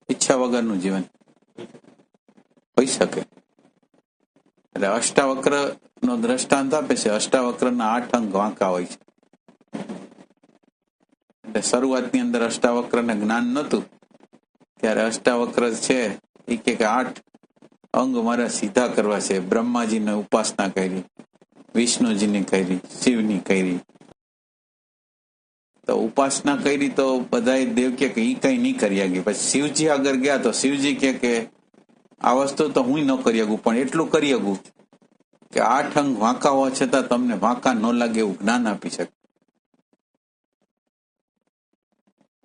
ઈચ્છા વગરનું જીવન હોઈ શકે. એટલે અષ્ટાવક્ર નો દ્રષ્ટાંત આપે છે. અષ્ટાવક્રના 8 અંગ વાંકા હોય છે. એટલે શરૂઆતની અંદર અષ્ટાવક્રને જ્ઞાન નહોતું, ત્યારે અષ્ટાવક્ર છે એ કે 8 અંગ મારે સીધા કરવા છે. બ્રહ્માજીને ઉપાસના કરી, વિષ્ણુજીની કરી, શિવની કરી. તો ઉપાસના કરી તો બધા દેવ કે ઈ કઈ નહીં કરી આગી. પછી શિવજી આગળ ગયા તો શિવજી કે આ વસ્તુ તો હું ન કરી શકું, પણ એટલું કરી શકું કે 8 અંગ વાંકા હોવા છતાં તમને વાંકા ન લાગે એવું જ્ઞાન આપી શકે.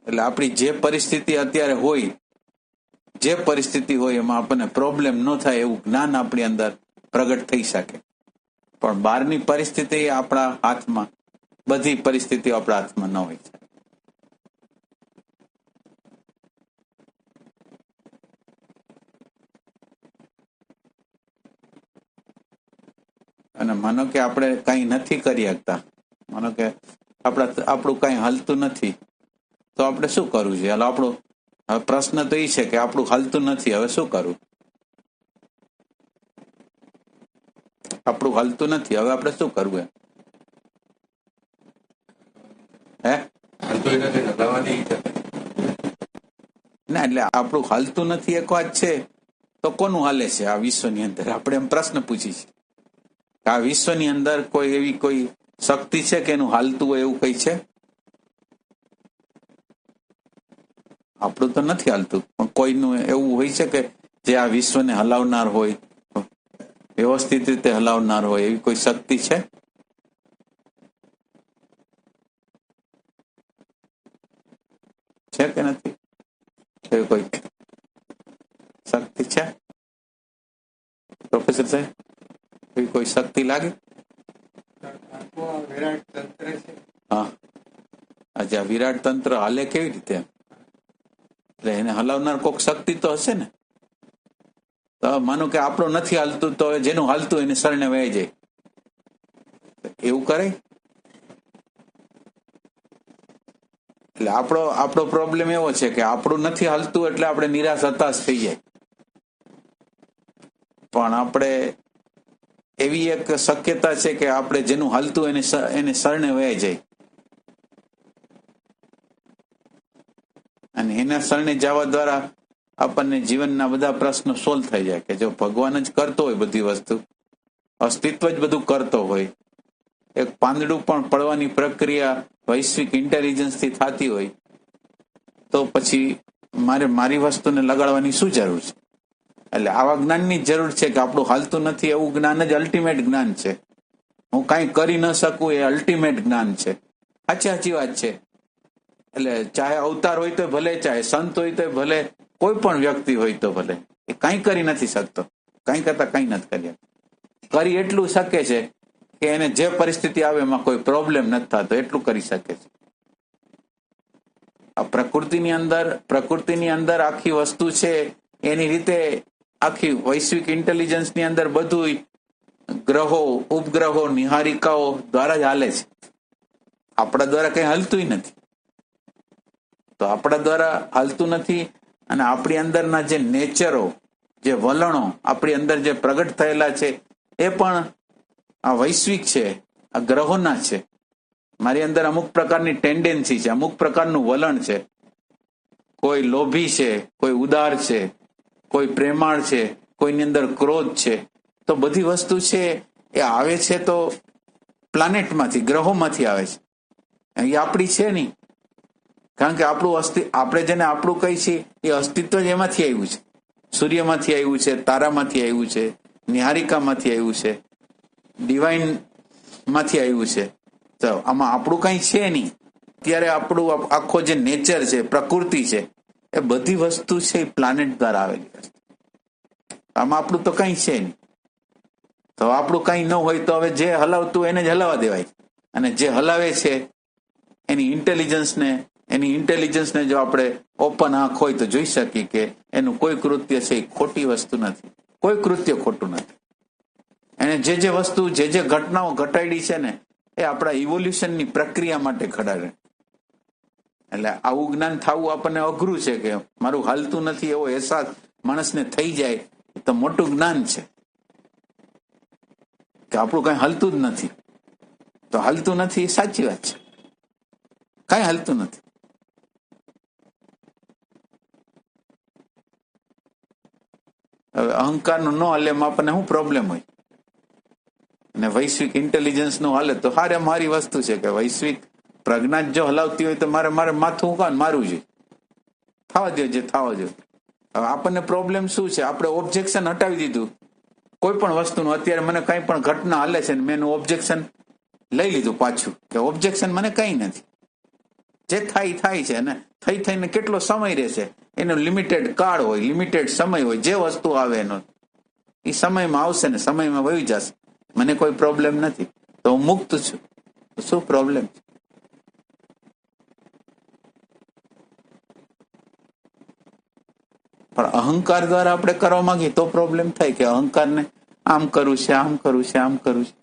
એટલે આપણી જે પરિસ્થિતિ અત્યારે હોય, જે પરિસ્થિતિ હોય એમાં આપણને પ્રોબ્લેમ ન થાય એવું જ્ઞાન આપણી અંદર પ્રગટ થઈ શકે. પણ બહારની પરિસ્થિતિ આપણા હાથમાં, બધી પરિસ્થિતિઓ આપણા હાથમાં ન હોય છે. અને માનો કે આપણે કઈ નથી કરી શકતા, માનો કે આપણું કઈ હાલતું નથી, તો આપણે શું કરવું છે? આપણો પ્રશ્ન તો એ છે કે આપણું હાલતું નથી, હવે શું કરવું? આપણું હાલતું નથી, હવે આપણે શું કરવું? ના, એટલે આપણું હાલતું નથી એક વાત છે, તો કોનું હાલે છે આ વિશ્વની અંદર? આપણે એમ પ્રશ્ન પૂછી છે કે આ વિશ્વની અંદર કોઈ એવી કોઈ શક્તિ છે કે એનું હાલતું હોય એવું કઈ છે? આપણું તો નથી હાલતું, પણ કોઈનું એવું હોય છે કે જે આ વિશ્વને હલાવનાર હોય, વ્યવસ્થિત રીતે હલાવનાર હોય, એવી કોઈ શક્તિ છે? છે કે નથી? એવી કોઈ શક્તિ છે પ્રોફેસર સાહેબ? એવી કોઈ શક્તિ લાગે? હા, આજે આ વિરાટ તંત્ર હાલે કેવી રીતે? એટલે એને હલાવનાર કોઈક શક્તિ તો હશે ને. તો માનો કે આપણું નથી હાલતું, તો જેનું હાલતું એને શરણે વહી જાય, એવું કરે? એટલે આપણો પ્રોબ્લેમ એવો છે કે આપણું નથી હાલતું એટલે આપણે નિરાશ હતાશ થઈ જાય. પણ આપણે એવી એક શક્યતા છે કે આપણે જેનું હાલતું એને શરણે વહી જાય, અને એના શરણે જવા દ્વારા આપણને જીવનના બધા પ્રશ્નો સોલ્વ થઈ જાય. કે જો ભગવાન જ કરતો હોય બધી વસ્તુ, અસ્તિત્વ જ બધું કરતો હોય, એક પાંદડું પણ પડવાની પ્રક્રિયા વૈશ્વિક ઇન્ટેલિજન્સથી થતી હોય, તો પછી મારે મારી વસ્તુને લગાડવાની શું જરૂર છે? એટલે આવા જ્ઞાનની જરૂર છે કે આપણું હાલતું નથી એવું જ્ઞાન જ અલ્ટિમેટ જ્ઞાન છે. હું કાંઈ કરી ન શકું એ અલ્ટિમેટ જ્ઞાન છે. સાચી વાત છે. એટલે ચાહે અવતાર હોય તો ભલે, ચાહે સંત હોય તો ભલે, કોઈ પણ વ્યક્તિ હોય તો ભલે, એ કંઈ કરી નથી શકતો. કંઈ કરતા કંઈ નથી કરી. કરી એટલું શકે છે કે એને જે પરિસ્થિતિ આવે એમાં કોઈ પ્રોબ્લેમ નથી થતો, એટલું કરી શકે છે. આ પ્રકૃતિની અંદર આખી વસ્તુ છે એની રીતે, આખી વૈશ્વિક ઇન્ટેલિજન્સની અંદર બધું ગ્રહો, ઉપગ્રહો, નિહારિકાઓ દ્વારા જ હાલે છે. આપણા દ્વારા કઈ હાલતું નથી. તો આપણા દ્વારા હાલતું નથી, અને આપણી અંદરના જે નેચરો, જે વલણો આપણી અંદર જે પ્રગટ થયેલા છે એ પણ આ વૈશ્વિક છે, આ ગ્રહોના છે. મારી અંદર અમુક પ્રકારની ટેન્ડન્સી છે, અમુક પ્રકારનું વલણ છે. કોઈ લોભી છે, કોઈ ઉદાર છે, કોઈ પ્રેમાળ છે, કોઈની અંદર ક્રોધ છે. તો બધી વસ્તુ છે એ આવે છે તો પ્લાનેટમાંથી, ગ્રહોમાંથી આવે છે. એ આપણી છે નહીં. કારણ કે આપણે જેને આપણું કહી છીએ એ અસ્તિત્વ જ એમાંથી આવ્યું છે. સૂર્યમાંથી આવ્યું છે, તારામાંથી આવ્યું છે, નિહારિકામાંથી આવ્યું છે, ડિવાઇન માંથી આવ્યું છે. તો આમાં આપણું કઈ છે નહીં. ત્યારે આપણું આખો જે નેચર છે, પ્રકૃતિ છે, એ બધી વસ્તુ છે એ પ્લાનેટ દ્વારા આવેલી છે. આમાં આપણું તો કઈ છે નહીં. તો આપણું કઈ ન હોય તો હવે જે હલાવતું એને જ હલાવવા દેવાય. અને જે હલાવે છે એની ઇન્ટેલિજન્સને જો આપણે ઓપન આંખ હોય તો જોઈ શકીએ કે એનું કોઈ કૃત્ય છે એ ખોટી વસ્તુ નથી. કોઈ કૃત્ય ખોટું નથી. એને જે વસ્તુ, જે ઘટનાઓ ઘટાડી છે ને, એ આપણા ઇવોલ્યુશનની પ્રક્રિયા માટે ઘટાડે. એટલે આવું જ્ઞાન થવું આપણને અઘરું છે કે મારું હાલતું નથી એવો અહેસાસ માણસને થઈ જાય તો મોટું જ્ઞાન છે કે આપણું કઈ હાલતું જ નથી. તો હાલતું નથી એ સાચી વાત છે, કઈ હાલતું નથી. હવે અહંકાર નું ન હાલે એમાં આપણને શું પ્રોબ્લેમ હોય, અને વૈશ્વિક ઇન્ટેલિજન્સ નું હાલે તો હારે મારી વસ્તુ છે કે વૈશ્વિક પ્રજ્ઞા જો હલાવતી હોય તો મારે માથું ઉકાન મારવું જોઈએ, થવા દો જે થવા જોઈએ. હવે આપણને પ્રોબ્લેમ શું છે, આપણે ઓબ્જેક્શન હટાવી દીધું કોઈ પણ વસ્તુનું. અત્યારે મને કઈ પણ ઘટના હાલે છે ને મેં એનું ઓબ્જેક્શન લઈ લીધું પાછું કે ઓબ્જેક્શન મને કઈ નથી, જે થાય છે અને થઈને કેટલો સમય રહેશે એનો લિમિટેડ કાળ હોય, લિમિટેડ સમય હોય. જે વસ્તુ આવે એનો એ સમયમાં આવશે ને સમયમાં વહી જશે, મને કોઈ પ્રોબ્લેમ નથી, તો હું મુક્ત છું. શું પ્રોબ્લેમ છે? પણ અહંકાર દ્વારા આપણે કરવા માંગીએ તો પ્રોબ્લેમ થાય કે અહંકારને આમ કરવું છે, આમ કરવું છે, આમ કરવું છે.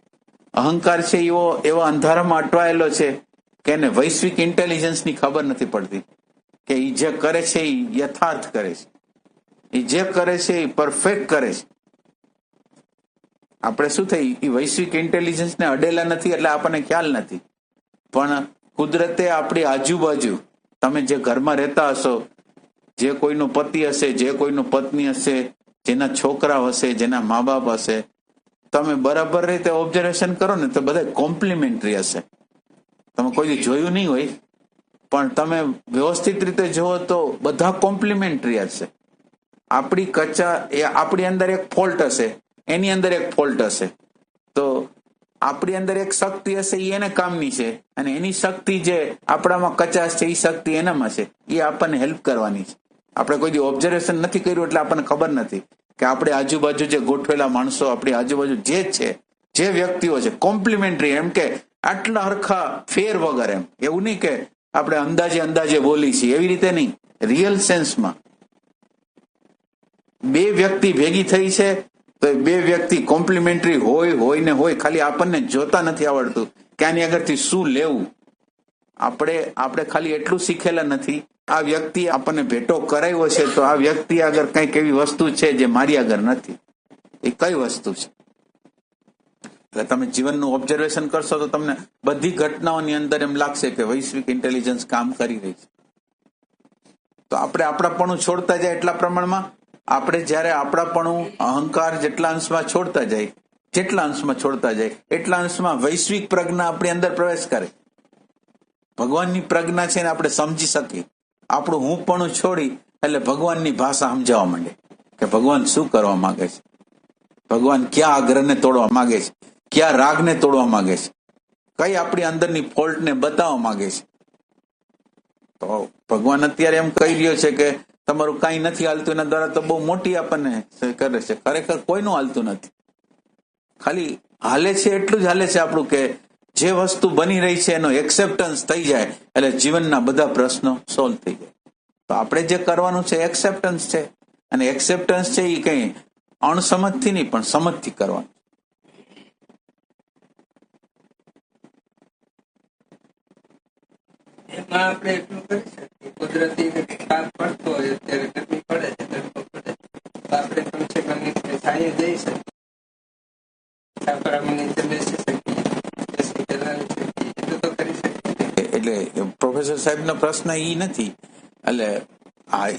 અહંકાર છે એવો અંધારામાં અટવાયેલો છે કે એને વૈશ્વિક ઇન્ટેલિજન્સની ખબર નથી પડતી કે એ જે કરે છે એ યથાર્થ કરે છે, એ જે કરે છે એ પરફેક્ટ કરે છે. આપણે શું થઈ એ વૈશ્વિક ઇન્ટેલિજન્સને અડેલા નથી એટલે આપણને ખ્યાલ નથી. પણ કુદરતે આપણી આજુબાજુ, તમે જે ઘરમાં રહેતા હશો, જે કોઈનો પતિ હશે, જે કોઈનો પત્ની હશે, જેના છોકરા હશે, જેના મા બાપ હશે, તમે બરાબર રીતે ઓબ્ઝર્વેશન કરો ને તો બધા કોમ્પ્લિમેન્ટરી હશે. તમે કોઈ જોયું નહીં હોય પણ તમે વ્યવસ્થિત રીતે જુઓ તો બધા કોમ્પ્લિમેન્ટરી હશે. આપણી અંદર એક ફોલ્ટ હશે, એની અંદર એક ફોલ્ટ હશે, તો આપણી અંદર એક શક્તિ હશે એ એને કામની છે, અને એની શક્તિ જે આપણામાં કચાશ છે એ શક્તિ એનામાં છે, એ આપણને હેલ્પ કરવાની છે. આપણે કોઈ ઓબ્ઝર્વેશન નથી કર્યું એટલે આપણને ખબર નથી કે આપણે આજુબાજુ જે ગોઠવેલા માણસો, આપણી આજુબાજુ જે છે, જે વ્યક્તિઓ છે, કોમ્પ્લિમેન્ટરી, એમ કે આટલા હરખા ફેર વગર, એમ એવું નહીં કે આપણે અંદાજે બોલી છીએ એવી રીતે નહીં, રિયલ સેન્સમાં બે વ્યક્તિ ભેગી થઈ છે તો બે વ્યક્તિ કોમ્પ્લિમેન્ટરી હોય ને હોય. ખાલી આપણને જોતા નથી આવડતું કે આની આગળથી શું લેવું. આપણે ખાલી એટલું શીખેલા નથી, આ વ્યક્તિ આપણને ભેટો કરાવ્યો છે તો આ વ્યક્તિ આગળ કંઈક એવી વસ્તુ છે જે મારી આગળ નથી. એ કઈ વસ્તુ છે? એટલે તમે જીવનનું ઓબ્ઝર્વેશન કરશો તો તમને બધી ઘટનાઓની અંદર એમ લાગશે કે વૈશ્વિક ઇન્ટેલિજન્સ કામ કરી રહી છે. તો આપણે આપણાપણું છોડતા જાય એટલા પ્રમાણમાં, આપણે જયારે આપણાપણું અહંકાર જેટલા અંશમાં છોડતા જાય એટલા અંશમાં વૈશ્વિક પ્રજ્ઞા આપણી અંદર પ્રવેશ કરે. ભગવાનની પ્રજ્ઞા છે ને આપણે સમજી શકીએ. આપણું હું પણ છોડી એટલે ભગવાનની ભાષા સમજાવવા માંડે કે ભગવાન શું કરવા માંગે છે, ભગવાન ક્યાં આગ્રહને તોડવા માંગે છે, ક્યાં રાગને તોડવા માંગે છે, કઈ આપણી અંદરની ફોલ્ટને બતાવવા માંગે છે. તો ભગવાન અત્યારે એમ કહી રહ્યો છે કે તમારું કઈ નથી હાલતું, એના દ્વારા તો બહુ મોટી આપણને કરે છે. ખરેખર કોઈનું હાલતું નથી, ખાલી હાલે છે એટલું જ હાલે છે આપણું કે જે વસ્તુ બની રહી છે એનો એક્સેપ્ટન્સ થઈ જાય એટલે જીવનના બધા પ્રશ્નો સોલ્વ થઈ જાય. તો આપણે જે કરવાનું છે એક્સેપ્ટન્સ છે, અને એક્સેપ્ટન્સ છે એ કઈ અણસમજથી નહીં પણ સમજથી કરવાનું. એમાં આપણે એટલું કરી શકીએ, કુદરતી તાપ પડતો હોય અત્યારે ગરમી પડે છે, તડકો પડે તો આપણે કમસે કમ છાંયે જઈ શકીએ, છાપરામાં નીચે બેસી શકીએ, એસી ચલાવી શકીએ, એટલું તો કરી શકીએ. એટલે પ્રોફેસર સાહેબનો પ્રશ્ન એ નથી, એટલે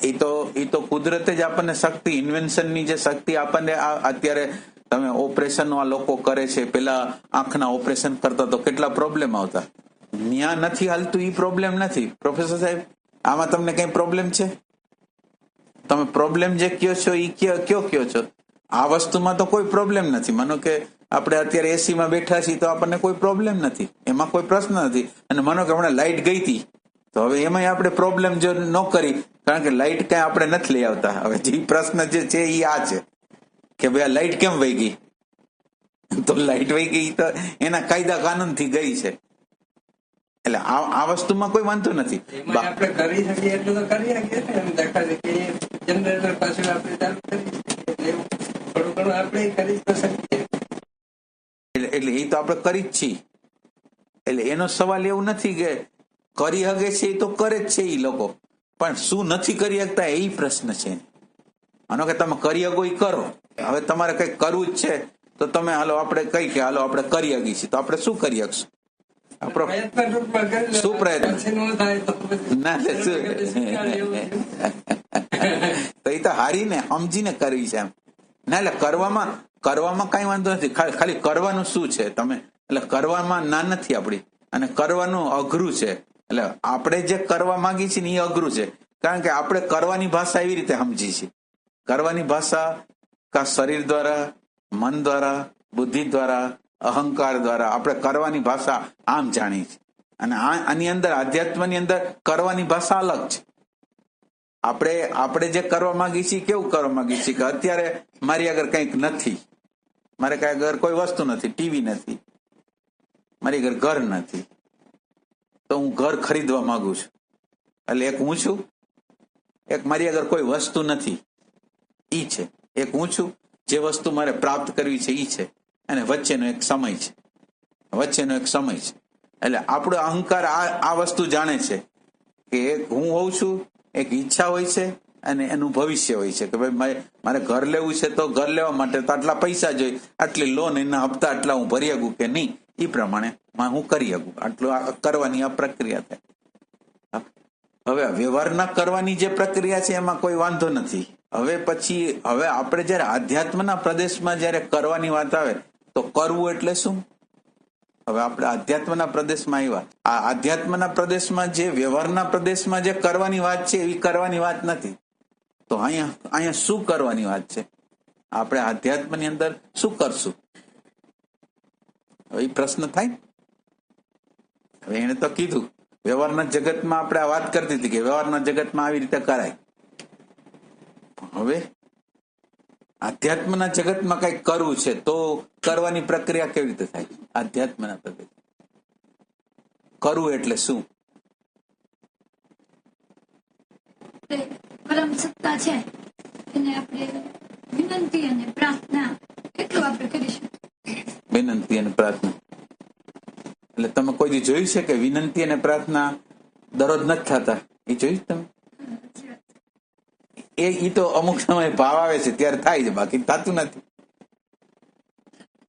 એ તો કુદરતે જ આપણને શક્તિ, ઇન્વેન્શનની જે શક્તિ આપણને અત્યારે તમે ઓપરેશન આ લોકો કરે છે, પેલા આંખના ઓપરેશન કરતા તો કેટલા પ્રોબ્લેમ આવતા. ન્યા નથી હાલતું એ પ્રોબ્લેમ નથી. પ્રોફેસર સાહેબ આમાં તમને કઈ પ્રોબ્લેમ છે? તમે પ્રોબ્લેમ જે કયો છો એ કયો છો? આ વસ્તુમાં તો કોઈ પ્રોબ્લેમ નથી. માનો કે આપણે અત્યારે એસીમાં બેઠા છીએ તો આપણને કોઈ પ્રોબ્લેમ નથી, એમાં કોઈ પ્રશ્ન નથી. અને માનો કે હમણાં લાઇટ ગઈ હતી તો હવે એમાં આપણે પ્રોબ્લેમ જો ન કરી, કારણ કે લાઇટ કઈ આપણે નથી લઈ આવતા. હવે જે પ્રશ્ન જે છે એ આ છે કે ભાઈ આ લાઇટ કેમ વહી ગઈ? તો લાઇટ વહી ગઈ તો એના કાયદા કાનૂન થી ગઈ છે. એટલે આ વસ્તુમાં કોઈ વાંધો નથી. આપણે કરી શકીએ એટલું તો કરી શકીએ ને, એમ દેખાશે કે જનરેટર પાછળ આપણે ચાલુ કરી શકીએ, થોડું ઘણું આપણે કરી તો શકીએ. એટલે એ તો આપણે કરી જ છીએ. એટલે એનો સવાલ એવું નથી કે કરી શકે છે એ તો કરે જ છે એ લોકો, પણ શું નથી કરી શકતા એ પ્રશ્ન છે. આનો કે તમે કરી શકો એ કરો. હવે તમારે કંઈક કરવું જ છે તો તમે હાલો આપણે કઈ કે હાલો આપણે કરી શકીએ છીએ, તો આપણે શું કરી શકશું? પ્રયત્ન રૂપમાં કરી લે. શું પ્રયત્ન? પછી ન થાય તો પછી ના એટલે શું તો એ તો હારીને સમજીને કરવી છે એમ. ના એટલે કરવામાં કઈ વાંધો નથી, ખાલી કરવાનું શું છે તમે, એટલે કરવામાં ના નથી આપડી, અને કરવાનું અઘરું છે. એટલે આપણે જે કરવા માંગીએ છીએ ને એ અઘરું છે, કારણ કે આપણે કરવાની ભાષા એવી રીતે સમજી છીએ. કરવાની ભાષા કા શરીર દ્વારા, મન દ્વારા, બુદ્ધિ દ્વારા, અહંકાર દ્વારા આપણે કરવાની ભાષા આમ જાણીએ છીએ. અને આની અંદર અધ્યાત્મની અંદર કરવાની ભાષા અલગ છે. આપણે જે કરવા માંગીએ છીએ કેવું કરવા માંગીએ છીએ કે અત્યારે મારી આગળ કંઈક નથી, મારે કઈ આગળ કોઈ વસ્તુ નથી, ટીવી નથી, મારી આગળ ઘર નથી, તો હું ઘર ખરીદવા માંગુ છું. એટલે એક હું છું, એક મારી આગળ કોઈ વસ્તુ નથી ઈ છે, એક હું છું જે વસ્તુ મારે પ્રાપ્ત કરવી છે ઈ છે, અને વચ્ચેનો એક સમય છે, વચ્ચેનો એક સમય છે. એટલે આપણો અહંકાર આ વસ્તુ જાણે છે કે એક હું હોઉં છું, એક ઈચ્છા હોય છે, અને એનું ભવિષ્ય હોય છે કે ભાઈ મારે ઘર લેવું છે તો ઘર લેવા માટે તો આટલા પૈસા જોઈએ, આટલી લોન, એના હપ્તા આટલા હું ભરી શકું કે નહીં, એ પ્રમાણે હું કરી શકું, આટલું કરવાની આ પ્રક્રિયા થાય. હવે વ્યવહારના કરવાની જે પ્રક્રિયા છે એમાં કોઈ વાંધો નથી. હવે આપણે જયારે આધ્યાત્મના પ્રદેશમાં જયારે કરવાની વાત આવે તો કરવું એટલે શું? હવે આપણે આધ્યાત્મના પ્રદેશમાં આવ્યા, આ આધ્યાત્મના પ્રદેશમાં જે વ્યવહારના પ્રદેશમાં જે કરવાની વાત છે એવી કરવાની વાત નથી. તો અહીંયા શું કરવાની વાત છે? આપણે આધ્યાત્મની અંદર શું કરશું? હવે એ પ્રશ્ન થાય. હવે એને તો કીધું વ્યવહારના જગતમાં આપણે આ વાત કરતી હતી કે વ્યવહારના જગતમાં આવી રીતે કરાય. હવે આધ્યાત્મના જગતમાં કઈક કરવું છે તો કરવાની પ્રક્રિયા કેવી રીતે થાય? આધ્યાત્મના પ્રદેશ કરવું એટલે શું? પરમ સત્તા છે એને આપણે વિનંતી અને પ્રાર્થના એટલું આપણે કરીશું. વિનંતી અને પ્રાર્થના એટલે તમે કોઈ દી જોયું છે કે વિનંતી અને પ્રાર્થના દરરોજ નથી થતા? એ જોયું તમે? એ તો અમુક સમય ભાવ આવે છે ત્યારે થાય છે, બાકી થતું નથી.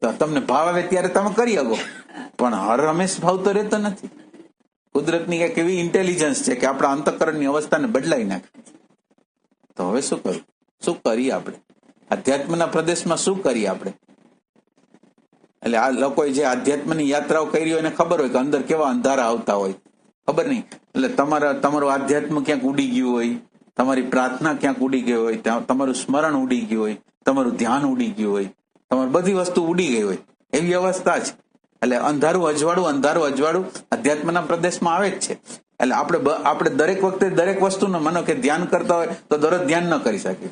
તો તમને ભાવ આવે ત્યારે તમે કરી શકો, પણ હર હંમેશ ભાવ તો રહેતો નથી. કુદરતની એક એવી ઇન્ટેલિજન્સ છે કે આપણા અંતઃકરણની અવસ્થાને બદલાઈ નાખે. તો હવે શું કરવું? શું કરીએ આપણે આધ્યાત્મના પ્રદેશમાં? શું કરીએ આપણે? એટલે આ લોકોએ જે આધ્યાત્મની યાત્રાઓ કરી હોય એને ખબર હોય કે અંદર કેવા અંધારા આવતા હોય, ખબર નહીં. એટલે તમારું આધ્યાત્મ ક્યાંક ઉડી ગયું હોય, તમારી પ્રાર્થના ક્યાંક ઉડી ગઈ હોય, તમારું સ્મરણ ઉડી ગયું હોય, તમારું ધ્યાન ઉડી ગયું હોય, તમારી બધી વસ્તુ ઉડી ગઈ હોય, એવી અવસ્થા છે. એટલે અંધારું અજવાળું આધ્યાત્મના પ્રદેશમાં આવે જ છે. એટલે આપણે દરેક વખતે દરેક વસ્તુનો માનો કે ધ્યાન કરતા હોય તો દરરોજ ધ્યાન ન કરી શકીએ.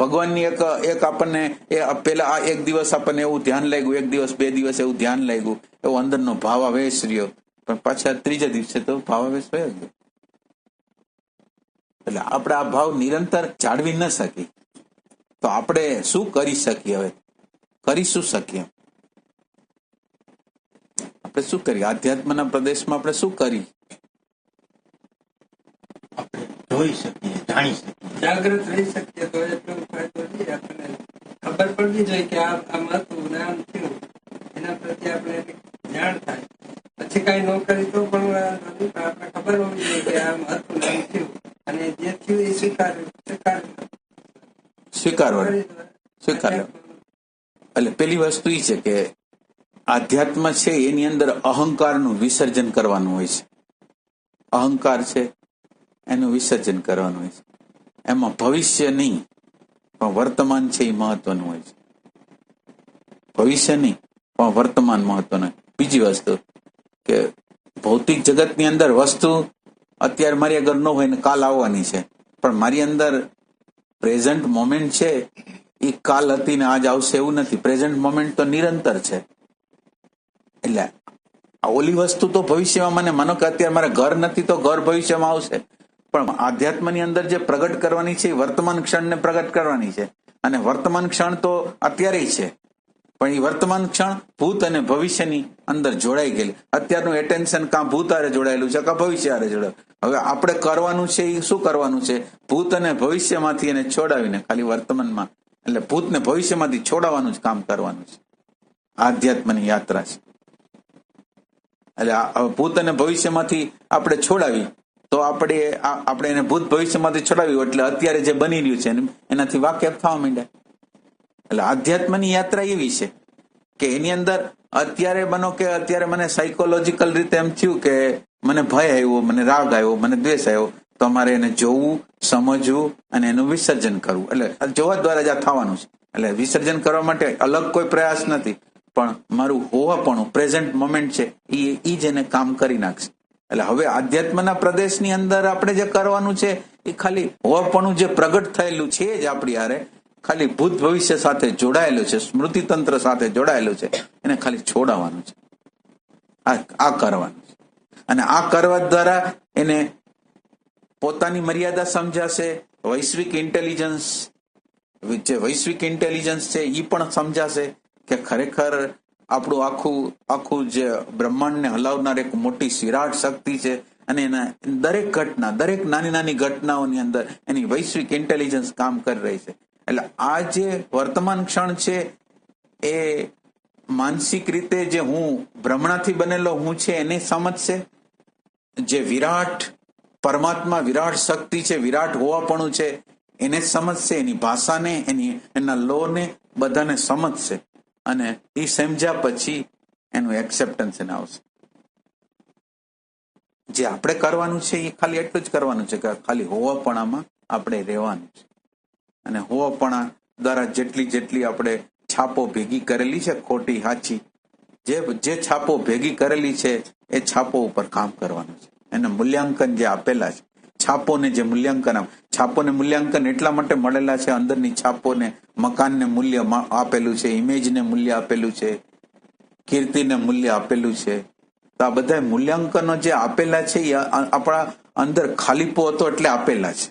ભગવાનની એક આપણને પેલા આ એક દિવસ આપણને એવું ધ્યાન લાગ્યું, એક દિવસ 2 દિવસ એવું ધ્યાન લાગ્યું, એવો અંદરનો ભાવાવેશ રહ્યો, પણ પાછા ત્રીજા દિવસે તો ભાવાવેશ વયો ગયો. એટલે આપણે આ ભાવ નિરંતર જાળવી ન શકીએ. તો આપણે શું કરી શકીએ? હવે કરી શું શકીએ? આપણે શું કરીએ આધ્યાત્મના પ્રદેશમાં? આપણે શું કરી જોઈ શકીએ, જાણી શકીએ, જાગૃત રહી શકીએ તો એટલું ફાયદો છે. આપણને ખબર પડવી જોઈએ કે આમ હતું ને આમ થયું, એના પ્રત્યે આપણે જાણ થાય. પછી કઈ ન કરી તો પણ આપણે ખબર હોવી જોઈએ કે આમ હતું ને આમ થયું, અને જે થયું એ સ્વીકારવાનું. એટલે પેલી વસ્તુ એ છે કે આધ્યાત્મ છે એની અંદર અહંકારનું વિસર્જન કરવાનું હોય છે. અહંકાર છે એનું વિસર્જન કરવાનું હોય છે. એમાં ભવિષ્ય નહીં પણ વર્તમાન છે એ મહત્વનું હોય છે. ભવિષ્ય નહીં પણ વર્તમાન મહત્વનું. બીજી વસ્તુ કે ભૌતિક જગતની અંદર વસ્તુ અત્યારે મારી આગળ ન હોય ને કાલ આવવાની છે, પણ મારી અંદર પ્રેઝન્ટ મોમેન્ટ છે એ કાલ હતી ને આજ આવશે એવું નથી. પ્રેઝન્ટ મોમેન્ટ તો નિરંતર છે. એટલે ઓલી વસ્તુ તો ભવિષ્યમાં મને માનો કે અત્યારે મારે ઘર નથી તો ઘર ભવિષ્યમાં આવશે, પણ આધ્યાત્મની અંદર જે પ્રગટ કરવાની છે એ વર્તમાન ક્ષણને પ્રગટ કરવાની છે, અને વર્તમાન ક્ષણ તો અત્યારે છે. પણ એ વર્તમાન ક્ષણ ભૂત અને ભવિષ્યની અંદર જોડાઈ ગયેલી. અત્યારનું એટેન્શન કાં ભૂત હારે જોડાયેલું છે કાં ભવિષ્ય હારે જોડાયેલું. હવે આપણે કરવાનું છે એ શું કરવાનું છે? ભૂત અને ભવિષ્યમાંથી એને છોડાવીને ખાલી વર્તમાનમાં, એટલે ભૂતને ભવિષ્યમાંથી છોડાવવાનું જ કામ કરવાનું છે. આધ્યાત્મની યાત્રા છે. એટલે ભૂત અને ભવિષ્યમાંથી આપણે છોડાવી તો આપણે એને ભૂત ભવિષ્યમાંથી છોડાવ્યું એટલે અત્યારે જે બની રહ્યું છે એનાથી વાકેફ થવા માંડ્યા. એટલે આધ્યાત્મની યાત્રા એવી છે કે એની અંદર અત્યારે બનો કે અત્યારે મને સાયકોલોજીકલ રીતે એમ થયું કે મને ભય આવ્યો, મને રાગ આવ્યો, મને દ્વેષ આવ્યો, તો અમારે એને જોવું, સમજવું અને એનું વિસર્જન કરવું. એટલે જોવા દ્વારા જ આ થવાનું છે. એટલે વિસર્જન કરવા માટે અલગ કોઈ પ્રયાસ નથી, પણ મારું હોવાપણું, પ્રેઝન્ટ મોમેન્ટ છે એ જ એને કામ કરી નાખશે. એટલે હવે આધ્યાત્મના પ્રદેશની અંદર આપણે જે કરવાનું છે એ ખાલી હોવાપણું જે પ્રગટ થયેલું છે જ આપણી હારે ખાલી ભૂત ભવિષ્ય સાથે જોડાયેલું છે, સ્મૃતિ તંત્ર સાથે જોડાયેલું છે, એને ખાલી છોડાવવાનું છે. આ કરવાનું છે. અને આ કરવા દ્વારા એને પોતાની મર્યાદા સમજાશે. વૈશ્વિક ઇન્ટેલિજન્સ, જે વૈશ્વિક ઇન્ટેલિજન્સ છે એ પણ સમજાશે કે ખરેખર આપણું આખું જે બ્રહ્માંડને હલાવનાર એક મોટી વિરાટ શક્તિ છે અને એના દરેક ઘટના, દરેક નાની નાની ઘટનાઓની અંદર એની વૈશ્વિક ઇન્ટેલિજન્સ કામ કરી રહી છે. એટલે આ જે વર્તમાન ક્ષણ છે એ માનસિક રીતે જે હું ભ્રમણાથી બનેલો હું છે એને સમજશે. જે વિરાટ પરમાત્મા, વિરાટ શક્તિ છે, વિરાટ હોવાપણું છે એને સમજશે. એની ભાષાને, એના લોને બધાને સમજશે. અને એ સમજ્યા પછી એનું એક્સેપ્ટન્સ એને આવશે. જે આપણે કરવાનું છે એ ખાલી એટલું જ કરવાનું છે કે ખાલી હોવાપણામાં આપણે રહેવાનું છે. અને હોવાપણા દ્વારા જેટલી આપણે છાપો ભેગી કરેલી છે, ખોટી સાચી, જે છાપો ભેગી કરેલી છે એ છાપો ઉપર કામ કરવાનું છે. એને મૂલ્યાંકન જે આપેલા છે, છાપોને જે મૂલ્યાંકન, છાપોને મૂલ્યાંકન એટલા માટે મળેલા છે, અંદરની છાપોને, મકાનને મૂલ્ય આપેલું છે, ઇમેજને મૂલ્ય આપેલું છે, કીર્તિને મૂલ્ય આપેલું છે. તો આ બધા મૂલ્યાંકનો જે આપેલા છે એ આપણા અંદર ખાલીપો હતો એટલે આપેલા છે.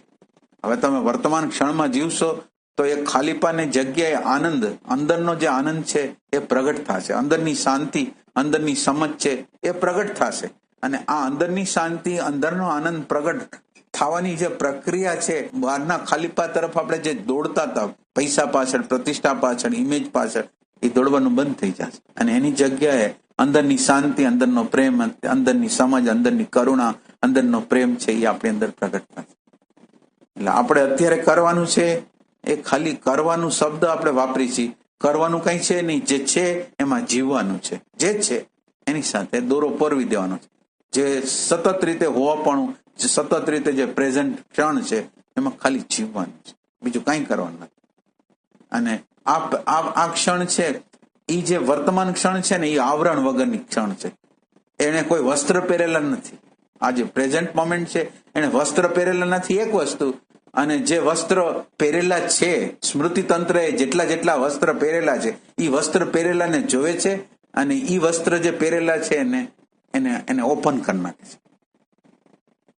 હવે તમે વર્તમાન ક્ષણમાં જીવશો તો એ ખાલીપાની જગ્યાએ આનંદ, અંદરનો જે આનંદ છે એ પ્રગટ થશે. અંદરની શાંતિ, અંદરની સમજ છે એ પ્રગટ થશે. અને આ અંદરની શાંતિ, અંદરનો આનંદ પ્રગટ થવાની જે પ્રક્રિયા છે, બહારના ખાલીપા તરફ આપણે જે દોડતા હતા, પૈસા પાછળ, પ્રતિષ્ઠા પાછળ, ઇમેજ પાછળ, એ દોડવાનું બંધ થઈ જશે. અને એની જગ્યાએ અંદરની શાંતિ, અંદરનો પ્રેમ, અંદરની સમજ, અંદરની કરુણા, અંદરનો પ્રેમ છે એ આપણી અંદર પ્રગટ થશે. એટલે આપણે અત્યારે કરવાનું છે એ ખાલી કરવાનું શબ્દ આપણે વાપરી છીએ. કરવાનું કઈ છે નહીં, જે છે એમાં જીવવાનું છે. જે છે એની સાથે દોરો પરવી દેવાનો છે. જે સતત રીતે હોવાપણું, જે સતત રીતે જે પ્રેઝન્ટ ક્ષણ છે એમાં ખાલી જીવવાનું છે, બીજું કઈ કરવાનું નથી. અને આ ક્ષણ છે એ જે વર્તમાન ક્ષણ છે ને એ આવરણ વગરની ક્ષણ છે. એને કોઈ વસ્ત્ર પહેરેલા નથી. આ જે પ્રેઝન્ટ મોમેન્ટ છે એને વસ્ત્ર પહેરેલા નથી, એક વસ્તુ. અને જે વસ્ત્ર પહેરેલા છે, સ્મૃતિ તંત્રએ જેટલા વસ્ત્ર પહેરેલા છે એ વસ્ત્ર પહેરેલાને જોવે છે અને એ વસ્ત્ર જે પહેરેલા છે એને ઓપન કરી નાખે છે.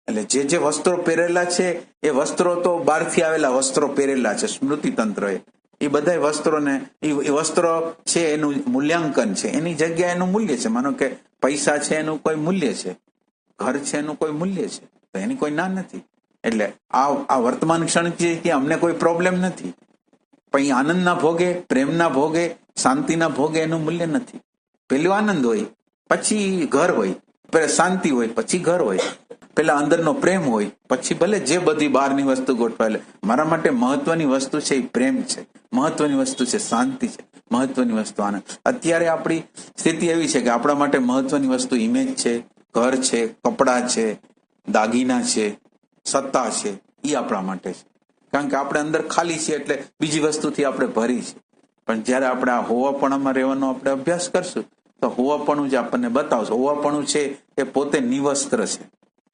એટલે જે વસ્ત્રો પહેરેલા છે એ વસ્ત્રો તો બહારથી આવેલા વસ્ત્રો પહેરેલા છે સ્મૃતિ તંત્રએ. એ બધા વસ્ત્રોને, એ વસ્ત્રો છે એનું મૂલ્યાંકન છે, એની જગ્યાએ એનું મૂલ્ય છે. માનો કે પૈસા છે એનું કોઈ મૂલ્ય છે, ઘર છે એનું કોઈ મૂલ્ય છે, તો એની કોઈ ના નથી. એટલે આ વર્તમાન ક્ષણ છે કે અમને કોઈ પ્રોબ્લેમ નથી, પણ આનંદના ભોગે, પ્રેમના ભોગે, શાંતિના ભોગે એનું મૂલ્ય નથી. પેલું આનંદ હોય પછી ઘર હોય, પેલા શાંતિ હોય પછી ઘર હોય, પેલા અંદરનો પ્રેમ હોય પછી ભલે જે બધી બહારની વસ્તુ ગોઠવાય. મારા માટે મહત્વની વસ્તુ છે એ પ્રેમ છે, મહત્વની વસ્તુ છે શાંતિ છે, મહત્વની વસ્તુ આનંદ. અત્યારે આપણી સ્થિતિ એવી છે કે આપણા માટે મહત્વની વસ્તુ ઇમેજ છે, ઘર છે, કપડાં છે, દાગીના છે, સત્તા છે, એ આપણા માટે છે. કારણ કે આપણે અંદર ખાલી છે એટલે બીજી વસ્તુથી આપણે ભરી છે. પણ જયારે આપણે આ હોવાપણામાં રહેવાનો આપણે અભ્યાસ કરશું તો હોવાપણું જે આપણને બતાવશે, હોવાપણું છે એ પોતે નિવસ્ત્ર છે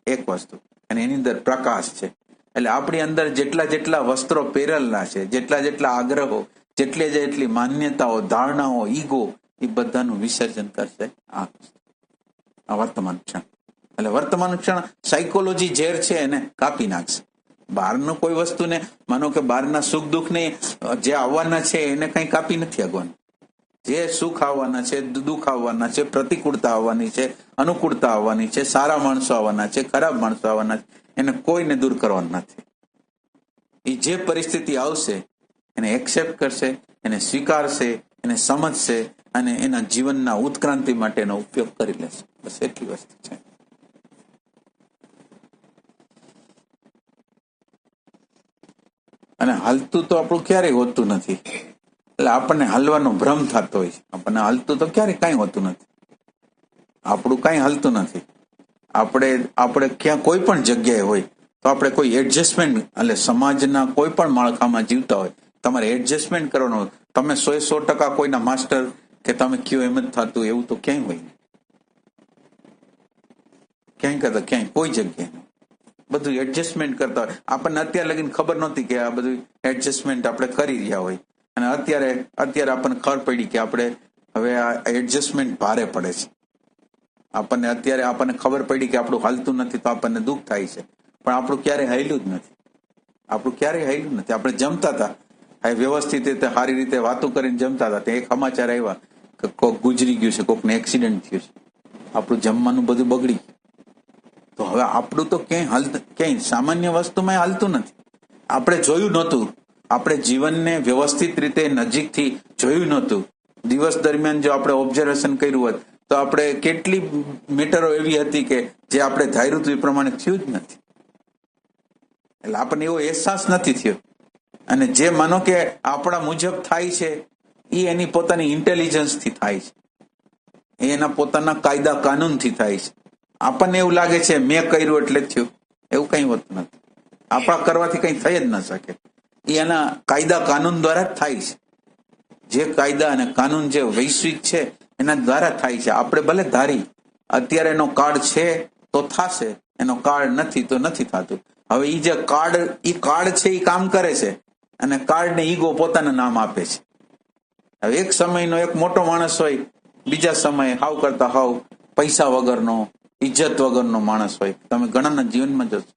એક વસ્તુ, અને એની અંદર પ્રકાશ છે. એટલે આપણી અંદર જેટલા વસ્ત્રો પહેરેલા છે, જેટલા આગ્રહો, જેટલી માન્યતાઓ, ધારણાઓ, ઈગો, એ બધાનું વિસર્જન કરશે આ વર્તમાન ક્ષણ. એટલે વર્તમાન ક્ષણ સાયકોલોજી ઝેર છે એને કાપી નાખશે. બહારનું કોઈ વસ્તુને, માનો કે બહારના સુખ દુઃખ ને જે આવવાના છે એને કઈ કાપી નથી આગવાનું. જે સુખ આવવાના છે, દુઃખ આવવાના છે, પ્રતિકૂળતા આવવાની છે, અનુકૂળતા આવવાની છે, સારા માણસો આવવાના છે, ખરાબ માણસો આવવાના છે, એને કોઈને દૂર કરવાના નથી. એ જે પરિસ્થિતિ આવશે એને એક્સેપ્ટ કરશે, એને સ્વીકારશે, એને સમજશે અને એના જીવનના ઉત્ક્રાંતિ માટે એનો ઉપયોગ કરી લેશે. બસ એટલી વસ્તુ છે. અને હાલતું તો આપણું ક્યારેય હોતું નથી. એટલે આપણને હાલવાનો ભ્રમ થતો હોય છે. આપણને હાલતું તો ક્યારેય કાંઈ હોતું નથી. આપણું કાંઈ હાલતું નથી. આપણે ક્યાં કોઈ પણ જગ્યાએ હોય તો આપણે કોઈ એડજસ્ટમેન્ટ, એટલે સમાજના કોઈ પણ માળખામાં જીવતા હોય તમારે એડજસ્ટમેન્ટ કરવાનું હોય. તમે 100% કોઈના માસ્ટર કે તમે કયો એમ જ થતું એવું તો ક્યાંય હોય નહીં. ક્યાંય કરતા ક્યાંય કોઈ જગ્યાએ બધું એડજસ્ટમેન્ટ કરતા હોય. આપણને અત્યારે લગીને ખબર નહોતી કે આ બધું એડજસ્ટમેન્ટ આપણે કરી રહ્યા હોય, અને અત્યારે આપણને ખબર પડી કે આપણે હવે આ એડજસ્ટમેન્ટ ભારે પડે છે. આપણને ખબર પડી કે આપણું હાલતું નથી તો આપણને દુઃખ થાય છે, પણ આપણું ક્યારેય હાલ્યું જ નથી. આપણે જમતા હતા, વ્યવસ્થિત રીતે સારી રીતે વાતો કરીને જમતા હતા, ત્યાં એક સમાચાર આવ્યા કે કોક ગુજરી ગયું છે, કોકને એક્સિડન્ટ થયું છે, આપણું જમવાનું બધું બગડી ગયું. તો હવે આપણું તો ક્યાંય સામાન્ય વસ્તુમાં હાલતું નથી. આપણે જોયું નહોતું, આપણે જીવનને વ્યવસ્થિત રીતે નજીકથી જોયું નહોતું. દિવસ દરમિયાન જો આપણે ઓબ્ઝર્વેશન કર્યું હોત તો આપણે કેટલી મેટરો એવી હતી કે જે આપણે ધાર્યું હતું એ પ્રમાણે થયું જ નથી. એટલે આપણને એવો અહેસાસ નથી થયો. અને જે માનો કે આપણા મુજબ થાય છે એ એની પોતાની ઇન્ટેલિજન્સથી થાય છે, એના પોતાના કાયદા કાનૂનથી થાય છે. આપણને એવું લાગે છે મેં કર્યું એટલે થયું, એવું કંઈ હોતું નથી. આપણા કરવાથી કંઈ થઈ જ ન શકે. એ એના કાયદા કાનૂન દ્વારા જ થાય છે. જે કાયદા અને કાનૂન જે વૈશ્વિક છે એના દ્વારા થાય છે. આપણે ભલે ધારી અત્યારે એનો કાર્ડ છે તો થશે, એનો કાર્ડ નથી તો નથી થતું. હવે એ જે કાર્ડ છે એ કામ કરે છે અને કાર્ડને ઈગો પોતાનું નામ આપે છે. હવે એક સમયનો એક મોટો માણસ હોય, બીજા સમયે હાવ કરતા હાવ પૈસા વગરનો, ઇજ્જત વગરનો માણસ હોય, તમે ઘણાના જીવનમાં જશો.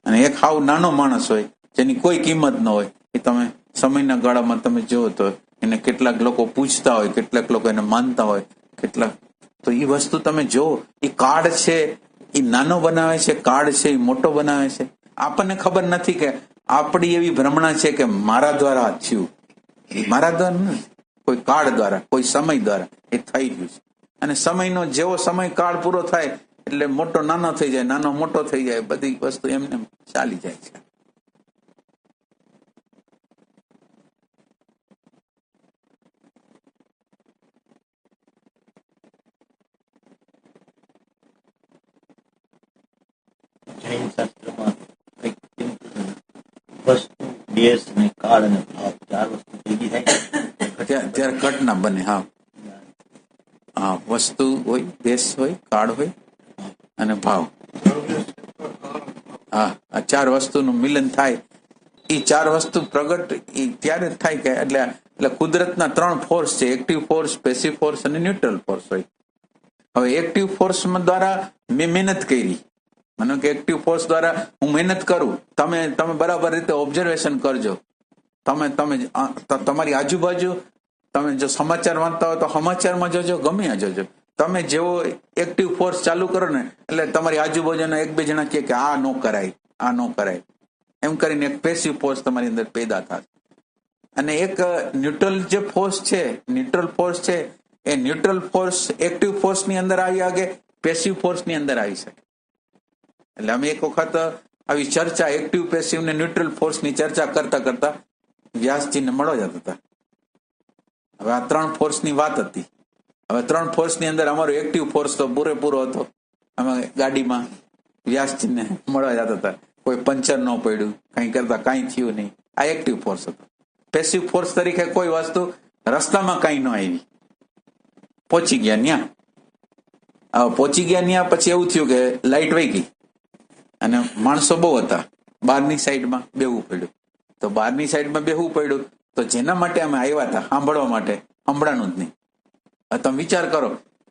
અને એક હાવ નાનો માણસ હોય જેની કોઈ કિંમત ન હોય, એ તમે સમયના ગાળામાં તમે જુઓ તો એને કેટલાક લોકો પૂછતા હોય, કેટલાક લોકો એને માનતા હોય, તો એ વસ્તુ તમે જુઓ. એ કાર્ડ છે એ નાનો બનાવે છે, કાર્ડ છે એ મોટો બનાવે છે. આપણને ખબર નથી કે આપણી એવી ભ્રમણા છે કે મારા દ્વારા થયું. મારા દ્વારા નથી, કોઈ કાર્ડ દ્વારા, કોઈ સમય દ્વારા એ થઈ ગયું છે. અને સમયનો જેવો સમય કાળ પૂરો થાય એટલે મોટો નાનો થઈ જાય, નાનો મોટો થઈ જાય, બધી વસ્તુ એમને ચાલી જાય છે. જૈન શાસ્ત્રમાં કંઈક વસ્તુ, દેશ અને કાળ અને ભાવ 4 વસ્તુ ભેગી થાય ત્યારે ઘટના બને. હા, વસ્તુ હોય, દેશ હોય, કાળ હોય અને ભાવ. હા, આ 4 વસ્તુનું મિલન થાય. એ 4 વસ્તુ પ્રગટ એ ત્યારે જ થાય કે એટલે કુદરતના 3 ફોર્સ છે: એક્ટિવ ફોર્સ, પેસિવ ફોર્સ અને ન્યુટ્રલ ફોર્સ હોય. હવે એક્ટિવ ફોર્સ દ્વારા મેં મહેનત કરી, માનો કે એક્ટિવ ફોર્સ દ્વારા હું મહેનત કરું, તમે બરાબર રીતે ઓબ્ઝર્વેશન કરજો. તમારી આજુબાજુ તમે જો સમાચાર વાંચતા હોય તો સમાચારમાં જોજો, ગમે જોજો. તમે જેવો એક્ટિવ ફોર્સ ચાલુ કરો ને એટલે તમારી આજુબાજુના 1-2 જણા કે આ ન કરાય, આ ન કરાય, એમ કરીને એક પેસિવ ફોર્સ તમારી અંદર પેદા થાય. અને એક ન્યુટ્રલ જે ફોર્સ છે, ન્યુટ્રલ ફોર્સ છે, એ ન્યુટ્રલ ફોર્સ એક્ટિવ ફોર્સ ની અંદર આવી શકે, પેસિવ ફોર્સ ની અંદર આવી શકે. એટલે અમે એક વખત આવી ચર્ચા એક્ટિવ, પેસિવ ને ન્યુટ્રલ ફોર્સ ની ચર્ચા કરતા કરતા વ્યાસજીને મળવા જતા હતા. હવે આ 3 ફોર્સ ની વાત હતી. હવે 3 ફોર્સ ની અંદર અમારો એક્ટિવ ફોર્સ તો પૂરેપૂરો હતો. અમે ગાડીમાં વ્યાસજીને મળવા જતા હતા, કોઈ પંચર ન પડ્યું, કઈ કરતા કઈ થયું નહીં. આ એક્ટિવ ફોર્સ હતો. પેસિવ ફોર્સ તરીકે કોઈ વસ્તુ રસ્તામાં કઈ ન આવી, પહોંચી ગયા ન્યા. પહોંચી ગયા ન્યા પછી એવું થયું કે લાઈટ વહી ગઈ અને માણસો બહુ હતા, બહારની સાઈડમાં બેહવું પડ્યું. તો બહારની સાઈડમાં બેહવું પડ્યું તો જેના માટે અમે આવ્યા હતા સાંભળવા માટે, સંભળાનું જ નહીં. તમે વિચાર કરો,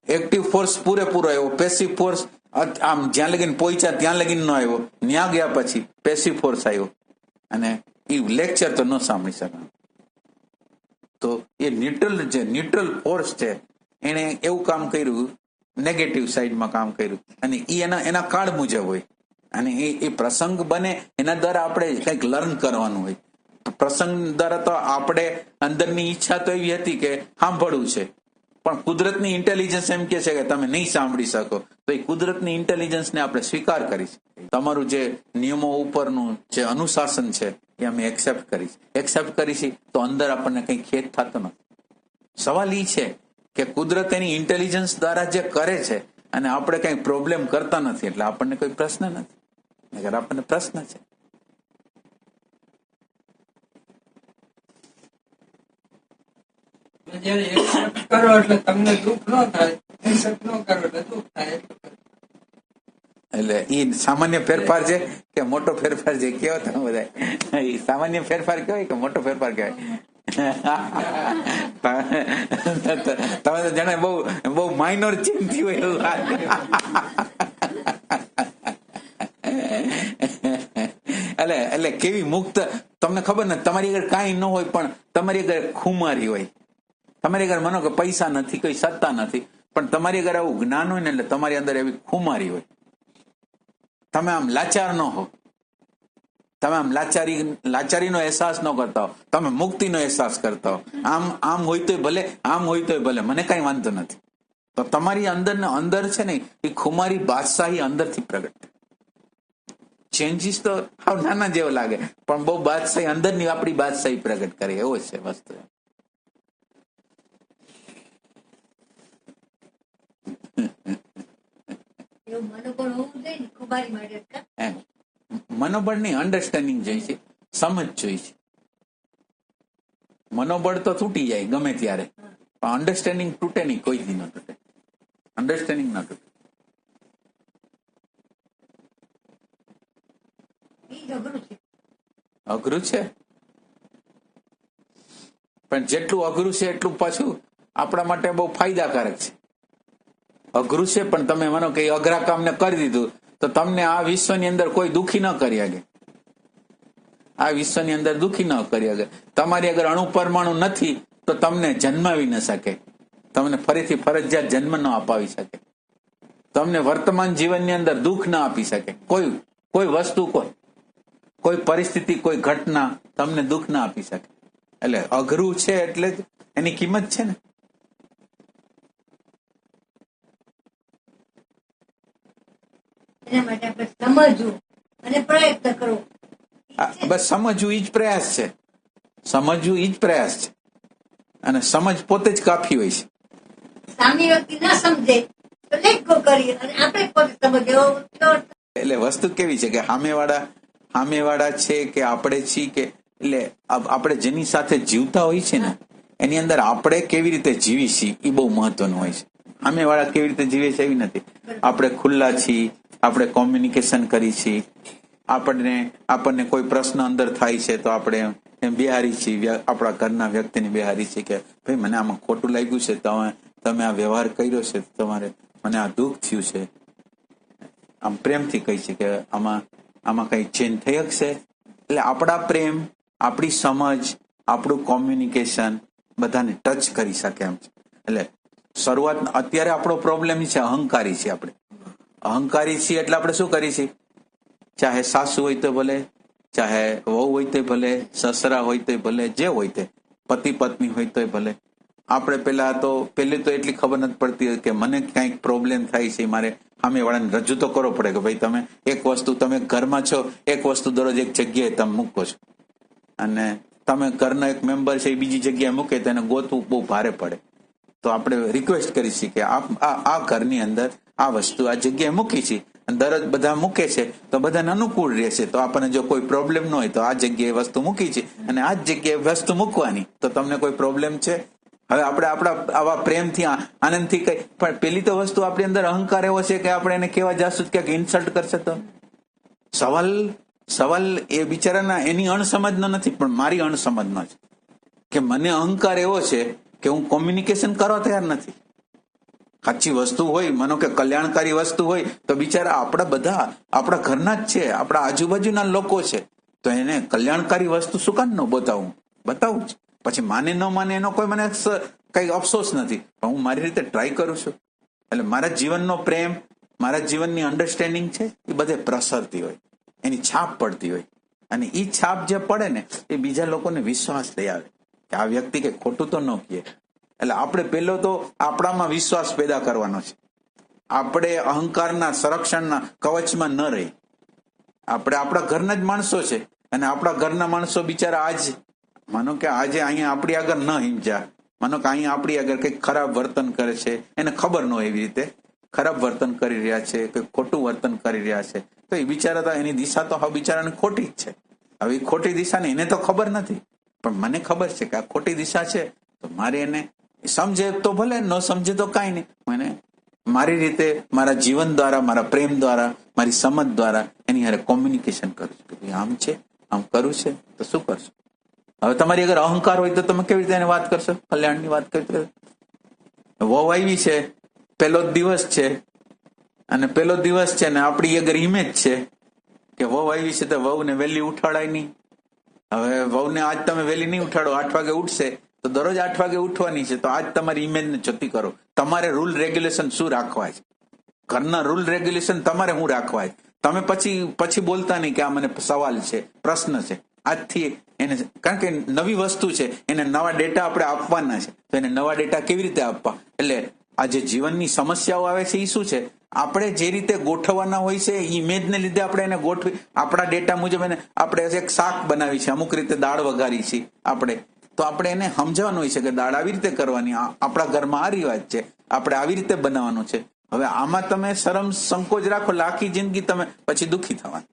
એક્ટિવ ફોર્સ પૂરેપૂરો આવ્યો, પેસિવ ફોર્સ આમ જ્યાં લગીને પહોંચ્યા ત્યાં લગીને ન આવ્યો, ત્યાં ગયા પછી પેસિવ ફોર્સ આવ્યો અને એ લેક્ચર તો ન સાંભળી શકાય. તો તો એ ન્યુટ્રલ ફોર્સ છે, એને એવું કામ કર્યું, નેગેટિવ સાઈડમાં કામ કર્યું, અને એ એના કાળ મુજબ હોય, અને એ પ્રસંગ બને એના દ્વારા આપણે કંઈક લર્ન કરવાનું હોય. પ્રસંગ દ્વારા તો આપણે અંદરની ઈચ્છા તો એવી હતી કે સાંભળવું છે, પણ કુદરતની ઇન્ટેલિજન્સ એમ કે છે કે તમે નહીં સાંભળી શકો, તો એ કુદરતની ઇન્ટેલિજન્સને આપણે સ્વીકાર કરીશ. તમારું જે નિયમો ઉપરનું જે અનુશાસન છે એ અમે એક્સેપ્ટ કરીશી, તો અંદર આપણને કંઈ ખેદ થતો નથી. સવાલ એ છે કે કુદરત એની ઇન્ટેલિજન્સ દ્વારા જે કરે છે અને આપણે કંઈ પ્રોબ્લેમ કરતા નથી, એટલે આપણને કોઈ પ્રશ્ન નથી. અગર આપણને પ્રશ્ન છે, જયારે એક્સેપ્ટ કરો એટલે તમને દુઃખ ન થાય, એક્સેપ્ટ ન કરો એટલે દુઃખ થાય. એટલે એ સામાન્ય ફેરફાર છે કે મોટો ફેરફાર છે? કેવો તમે બધા એ સામાન્ય ફેરફાર કહેવાય કે મોટો ફેરફાર કહેવાય? તમે તો જાણે બહુ માઇનોર ચેન્જ થયું એવું. એટલે કેવી મુક્ત, તમને ખબર ને, તમારી આગળ કાંઈ ન હોય પણ તમારી આગળ ખુમારી હોય, તમારી આગળ માનો કે પૈસા નથી, કોઈ સત્તા નથી, પણ તમારી આગળ આવું જ્ઞાન હોય ને એટલે તમારી અંદર એવી ખુમારી હોય. તમે આમ લાચાર ન હો, તમે આમ લાચારીનો અહેસાસ ન કરતા હો, તમે મુક્તિનો અહેસાસ કરતા હો. આમ હોય તોય ભલે, આમ હોય તોય ભલે, મને કઈ વાંધો નથી. તો તમારી અંદર છે ને એ ખુમારી બાદશાહી અંદરથી પ્રગટ. ચેન્જીસ તો હાવ નાના જેવો લાગે, પણ બહુ બાદશાહી અંદરની આપણી બાદશાહી પ્રગટ કરે એવો છે વસ્તુ. મનોબળની અન્ડરસ્ટેન્ડિંગ જોઈએ છે, સમજ જોઈએ છે. મનોબળ તો તૂટી જાય ગમે ત્યારે, પણ અન્ડરસ્ટેન્ડિંગ તૂટે નહીં, કોઈ દી ન તૂટે. અન્ડરસ્ટેન્ડિંગ ના તૂટે. અઘરું છે, પણ જેટલું અઘરું છે એટલું પાછું આપણા માટે બહુ ફાયદાકારક છે. અઘરું છે પણ તમે માનો કે અઘરા કામને કરી દીધું તો તમને આ વિશ્વની અંદર કોઈ દુઃખી ન કરી શકે. આ વિશ્વની અંદર દુઃખી ન કરી શકે. તમારી અગર અણુ પરમાણુ નથી તો તમને જન્માવી ન શકે, તમને ફરીથી ફરજિયાત જન્મ ન અપાવી શકે, તમને વર્તમાન જીવનની અંદર દુઃખ ન આપી શકે. કોઈ વસ્તુ, કોઈ પરિસ્થિતિ, કોઈ ઘટના તમને દુઃખ ના આપી શકે. એટલે અઘરું છે એટલે જ એની કિંમત છે ને. એના માટે આપણે સમજવું અને પ્રયત્ન કરવો. બસ સમજવું ઈ જ પ્રયાસ છે, સમજવું ઈ જ પ્રયાસ છે, અને સમજ પોતે જ કાફી હોય છે. સામી વ્યક્તિ ના સમજે તો લેટ ગો કરીએ અને આપણે પોતે સમજવો. એટલે વસ્તુ કેવી છે કે સામેવાળા છે કે આપણે છીએ, કે એટલે આપણે જેની સાથે જીવતા હોય છે ને એની અંદર આપણે કેવી રીતે જીવી છીએ એ બહુ મહત્વનું હોય છે. સામેવાળા કેવી રીતે જીવે છે એવી નથી. આપણે ખુલ્લા છીએ, આપણે કોમ્યુનિકેશન કરી છીએ, આપણને કોઈ પ્રશ્ન અંદર થાય છે તો આપણે એમ બિહારી છીએ, આપણા ઘરના વ્યક્તિને બિહારી છીએ કે ભાઈ મને આમાં ખોટું લાગ્યું છે, તમે આ વ્યવહાર કર્યો છે, તમારે મને આ દુઃખ થયું છે. આમ પ્રેમથી કહી છે કે આમાં કઈ ચેન્જ થઈ શકશે. એટલે આપણા પ્રેમ, આપણી સમજ, આપણું કોમ્યુનિકેશન બધાને ટચ કરી શકે એમ છે. એટલે શરૂઆત અત્યારે આપણો પ્રોબ્લેમ છે અહંકારી છે. આપણે અહંકારી છીએ એટલે આપણે શું કરી છીએ, ચાહે સાસુ હોય તો ભલે, ચાહે વહુ હોય તો ભલે, સસરા હોય તો ભલે, જે હોય તે, પતિ પત્ની હોય તો ભલે. આપણે પહેલી તો એટલી ખબર નથી પડતી કે મને કંઈક પ્રોબ્લેમ થાય છે, મારે સામેવાળાને રજૂ તો કરવો પડે કે ભાઈ તમે એક વસ્તુ, તમે ઘરમાં છો, એક વસ્તુ દરરોજ એક જગ્યાએ તમે મૂકો છો, અને તમે ઘરના એક મેમ્બર છે એ બીજી જગ્યાએ મૂકે તો એને ગોતવું બહુ ભારે પડે. તો આપણે રિક્વેસ્ટ કરી છીએ કે આ ઘરની અંદર આ વસ્તુ આ જગ્યાએ મૂકી છે, દરરોજ બધા મૂકે છે તો બધાને અનુકૂળ રહેશે. તો આપણને જો કોઈ પ્રોબ્લેમ ન હોય તો આ જગ્યાએ વસ્તુ મૂકી છે અને આ જ જગ્યાએ વસ્તુ મૂકવાની, તો તમને કોઈ પ્રોબ્લેમ છે? હવે આપણે આપણા આવા પ્રેમથી, આનંદથી કઈ, પણ પેલી તો વસ્તુ આપણી અંદર અહંકાર એવો છે કે આપણે એને કેવા જાશું, ક્યાંક ઇન્સલ્ટ કરશે તો. સવાલ એ બિચારાના એની અણસમજનો નથી, પણ મારી અણસમજનો છે કે મને અહંકાર એવો છે કે હું કોમ્યુનિકેશન કરવા તૈયાર નથી. સાચી વસ્તુ હોય, માનો કે કલ્યાણકારી વસ્તુ હોય તો બિચારા આપણા બધા આપણા ઘરના જ છે, આપણા આજુબાજુના લોકો છે, તો એને કલ્યાણકારી વસ્તુ શું કામ ન બતાવું જ. પછી માને ન માને એનો કોઈ મને કઈ અફસોસ નથી, પણ હું મારી રીતે ટ્રાય કરું છું. એટલે મારા જીવનનો પ્રેમ, મારા જીવનની અન્ડરસ્ટેન્ડિંગ છે એ બધે પ્રસરતી હોય, એની છાપ પડતી હોય. અને એ છાપ જે પડે ને એ બીજા લોકોને વિશ્વાસ લઈ આવે કે આ વ્યક્તિ કે ખોટું તો ન કહે. એટલે આપણે પહેલો તો આપણામાં વિશ્વાસ પેદા કરવાનો છે. આપણે અહંકારના સંરક્ષણના કવચમાં ન રહી. આપણે આપણા ઘરના જ માણસો છે, અને આપણા ઘરના માણસો બિચારા આજ માનો કે આજે અહીંયા આપણી આગળ ન હિંમજ્યા, માનો કે અહીંયા આપણી આગળ કંઈક ખરાબ વર્તન કરે છે, એને ખબર ન હોય એવી રીતે ખરાબ વર્તન કરી રહ્યા છે, કંઈક ખોટું વર્તન કરી રહ્યા છે, તો એ બિચારા તો એની દિશા તો હવે બિચારાને ખોટી જ છે. હવે એ ખોટી દિશાને એને તો ખબર નથી, પણ મને ખબર છે કે આ ખોટી દિશા છે. તો મારે એને સમજે તો ભલે, ન સમજે તો કાંઈ નહીં. મને મારી રીતે, મારા જીવન દ્વારા, મારા પ્રેમ દ્વારા, મારી સમજ દ્વારા એની હારે કોમ્યુનિકેશન કરું છું કે ભાઈ આમ છે, આમ કરું છે તો શું કરશો. હવે તમારી અગર અહંકાર હોય તો તમે કેવી રીતે એને વાત કરશો? કલ્યાણની વાત કરી. વહુ આવી છે, પહેલો દિવસ છે, અને પહેલો દિવસ છે ને આપણી અગર ઇમેજ છે કે વહુ આવી છે તો વહુને વહેલી ઉઠાડાય નહીં. હવે વહુને આજ તમે વહેલી નહીં ઉઠાડો, 8 વાગે ઉઠશે તો દરરોજ 8 વાગે ઉઠવાની છે, તો આજ તમારી ઇમેજને જતી કરો. તમારે રૂલ રેગ્યુલેશન શું રાખવા છે? ઘરના રૂલ રેગ્યુલેશન તમારે શું રાખવા છે? તમે પછી બોલતા નહીં કે આ મને સવાલ છે, પ્રશ્ન છે. આજથી એને, કારણ કે નવી વસ્તુ છે, એને નવા ડેટા આપણે આપવાના છે, તો એને નવા ડેટા કેવી રીતે આપવા? એટલે આ જે જીવનની સમસ્યાઓ આવે છે એ શું છે? આપણે જે રીતે ગોઠવવાના હોય છે ઇમેજને લીધે આપણે એને ગોઠવી, આપણા ડેટા મુજબ એને આપણે એક શાક બનાવી છે, અમુક રીતે દાળ વઘારી છે આપણે, તો આપણે એને સમજાવવાનું હોય છે કે દાળ આવી રીતે કરવાની, આપણા ઘરમાં આ રિવાજ છે, આપણે આવી રીતે બનાવવાનું છે. હવે આમાં તમે શરમ સંકોચ રાખો એટલે આખી જિંદગી તમે પછી દુઃખી થવાના.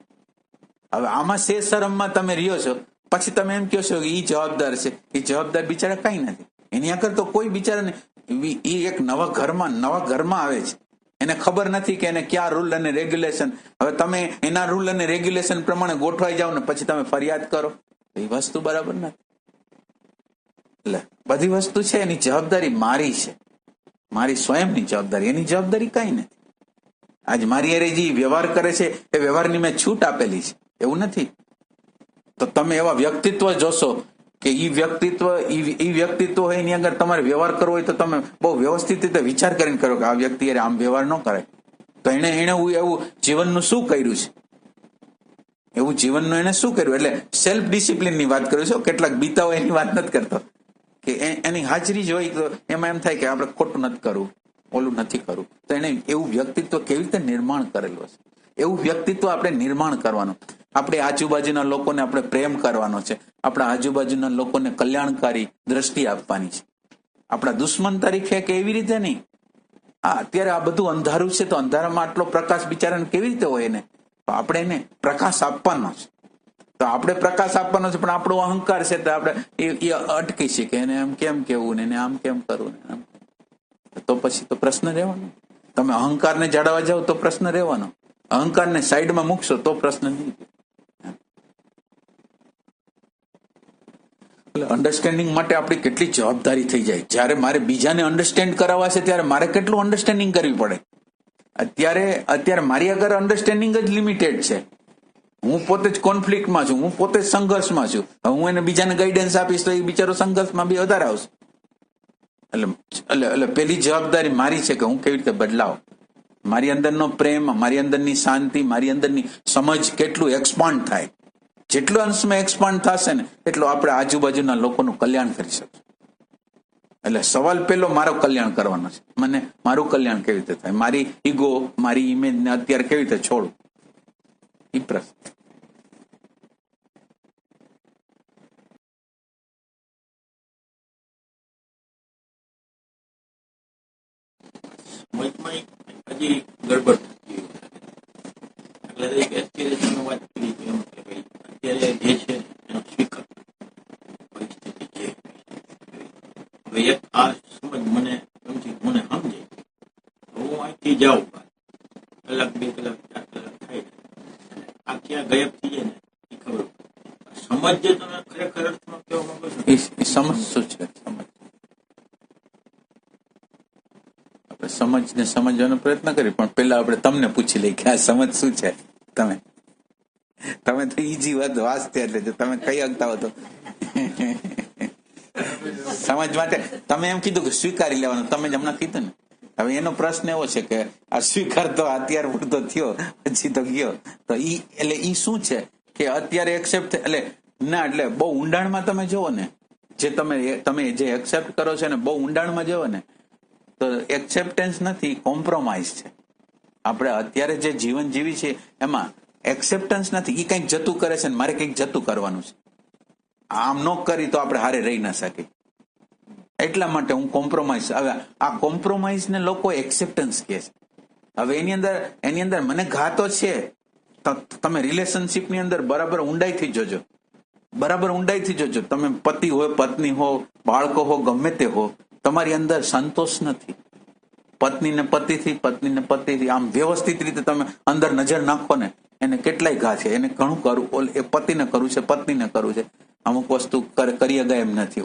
હવે આમાં શરમમાં તમે રહ્યો છો, પછી તમે એમ કહો છો કે એ જવાબદાર છે. એ જવાબદાર બિચારા કઈ નથી, એની આગળ તો કોઈ બિચારાને. એ એક નવા ઘરમાં આવે છે, એને ખબર નથી કે એને ક્યાં રૂલ અને રેગ્યુલેશન. હવે તમે એના રૂલ અને રેગ્યુલેશન પ્રમાણે ગોઠવાઈ જાઓ ને પછી તમે ફરિયાદ કરો, એ વસ્તુ બરાબર નથી. એટલે બધી વસ્તુ છે એની જવાબદારી મારી છે, મારી સ્વયંની જવાબદારી, એની જવાબદારી કઈ નથી. આજ મારી અરે જે વ્યવહાર કરે છે એ વ્યવહારની મેં છૂટ આપેલી છે, એવું નથી. તો તમે એવા વ્યક્તિત્વ જોશો કે એ વ્યક્તિત્વ હોય એની આગળ તમારે વ્યવહાર કરવો હોય તો તમે બહુ વ્યવસ્થિત રીતે વિચાર કરીને કરો કે આ વ્યક્તિ આમ વ્યવહાર ન કરે. તો એને એવું જીવનનું શું કર્યું છે, એવું જીવનનું એને શું કર્યું. એટલે સેલ્ફ ડિસિપ્લિન ની વાત કરું છું, કેટલાક બીતા હોય એની વાત નથી કરતો. કે એની હાજરી જ હોય તો એમાં એમ થાય કે આપણે ખોટું નથી કરવું, ઓલું નથી કરવું. તો એને એવું વ્યક્તિત્વ કેવી રીતે નિર્માણ કરેલું હશે? એવું વ્યક્તિત્વ આપણે નિર્માણ કરવાનું. આપણે આજુબાજુના લોકોને આપણે પ્રેમ કરવાનો છે, આપણા આજુબાજુના લોકોને કલ્યાણકારી દ્રષ્ટિ આપવાની છે. આપણા દુશ્મન તરીકે કે એવી રીતે નહીં. અત્યારે આ બધું અંધારું છે, તો અંધારામાં આટલો પ્રકાશ બિચારાને કેવી રીતે હોય? એને આપણે એને પ્રકાશ આપવાનો છે. તો આપણે પ્રકાશ આપવાનો છે, પણ આપણો અહંકાર છે તો આપણે એ અટકી છે કે એને એમ કેમ કેવું ને એને આમ કેમ કરવું ને. તો પછી તો પ્રશ્ન રહેવાનો. તમે અહંકારને જાળવવા જાઓ તો પ્રશ્ન રહેવાનો, અહંકારને સાઈડમાં મૂકશો તો પ્રશ્ન નહીં. એટલે અન્ડરસ્ટેન્ડિંગ માટે આપણી કેટલી જવાબદારી થઈ જાય. જ્યારે મારે બીજાને અન્ડરસ્ટેન્ડ કરાવવા છે ત્યારે મારે કેટલું અન્ડરસ્ટેન્ડિંગ કરવી પડે. અત્યારે મારી આગળ અન્ડરસ્ટેન્ડિંગ જ લિમિટેડ છે. હું પોતે જ કોન્ફ્લિક્ટમાં છું, હું પોતે જ સંઘર્ષમાં છું. હું એને બીજાને ગાઈડન્સ આપીશ તો એ બિચારો સંઘર્ષમાં બી વધારે આવશે. એટલે પેલી જવાબદારી મારી છે કે હું કેવી રીતે બદલાવ, મારી અંદરનો પ્રેમ, મારી અંદરની શાંતિ, મારી અંદરની સમજ કેટલું એક્સપાન્ડ થાય. જેટલો અંશમાં એક્સપાન્ડ થશે ને એટલું આપણે આજુબાજુના લોકોનું કલ્યાણ કરી શકીશું. એટલે સવાલ પેલો મારો કલ્યાણ કરવાનો છે. મને મારું કલ્યાણ કેવી રીતે થાય, મારી ઈગો, મારી ઇમેજ ને અત્યારે કેવી રીતે છોડું, એ પ્રશ્ન. હજી ગડબડ એટલે વાત કરી એમ કે ભાઈ અત્યારે જે છે એનો સ્વીકાર પરિસ્થિતિ છે. હવે એક આ સમજ મને સમજી મને સમજે, હું અહીંથી જાઉં 1 કલાક 2 કલાક 4 કલાક થાય, આ ક્યાં ગાયબ થઈ જાય ને એ ખબર. સમજ જે તમે ખરેખર અર્થમાં કહેવા માંગો છો એ સમજ શું છે? સમજને સમજવાનો પ્રયત્ન કરી, પણ પેલા આપણે તમને પૂછી લઈએ કે આ સમજ શું છે. તમે તો ઈજી વાત વાંચતે એટલે તમે કઈ શકતા હો તો સમજ માટે તમે એમ કીધું કે સ્વીકારી લેવાનું, તમે જ હમણાં કીધું ને. હવે એનો પ્રશ્ન એવો છે કે આ સ્વીકાર તો અત્યાર પૂરતો થયો, પછી તો ગયો. તો ઈ એટલે ઈ શું છે કે અત્યારે એક્સેપ્ટ એટલે ના, એટલે બહુ ઊંડાણમાં તમે જુઓ ને, જે તમે જે એક્સેપ્ટ કરો છો ને બહુ ઊંડાણમાં જુઓ ને, તો એક્સેપ્ટન્સ નથી, કોમ્પ્રોમાઇઝ છે. આપણે અત્યારે જે જીવન જીવી છે એમાં એક્સેપ્ટન્સ નથી. એ કંઈક જતું કરે છે ને મારે કંઈક જતું કરવાનું છે. આમ ન કરી તો આપણે હારે રહી ના શકીએ. એટલા માટે હું કોમ્પ્રોમાઇઝ. હવે આ કોમ્પ્રોમાઇઝ ને લોકો એક્સેપ્ટન્સ કહે છે. હવે એની અંદર મને ઘા તો છે. તમે રિલેશનશીપ ની અંદર બરાબર ઊંડાઈથી જોજો, બરાબર ઊંડાઈથી જોજો. તમે પતિ હોય, પત્ની હો, બાળકો હો, ગમે તે હો, તમારી અંદર સંતોષ નથી. પત્નીને પતિથી, પત્નીને પતિથી આમ વ્યવસ્થિત રીતે તમે અંદર નજર નાખો ને, એને કેટલાય ઘા છે. એને ઘણું કરવું, એ પતિને કરવું છે, પત્નીને કરવું છે. અમુક વસ્તુ કરી અગાય એમ નથી,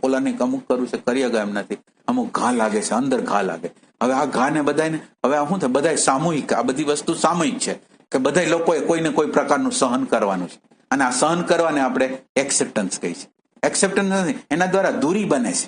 ઓલાને અમુક કરવું છે, કરી અગાય એમ નથી. અમુક ઘા લાગે છે, અંદર ઘા લાગે. હવે આ ઘા ને બધાને હવે આ શું થાય, બધા સામૂહિક, આ બધી વસ્તુ સામૂહિક છે કે બધા લોકોએ કોઈને કોઈ પ્રકારનું સહન કરવાનું છે. અને આ સહન કરવાને આપણે એક્સેપ્ટન્સ કહી છે. એક્સેપ્ટન્સ નથી, એના દ્વારા દૂરી બને છે.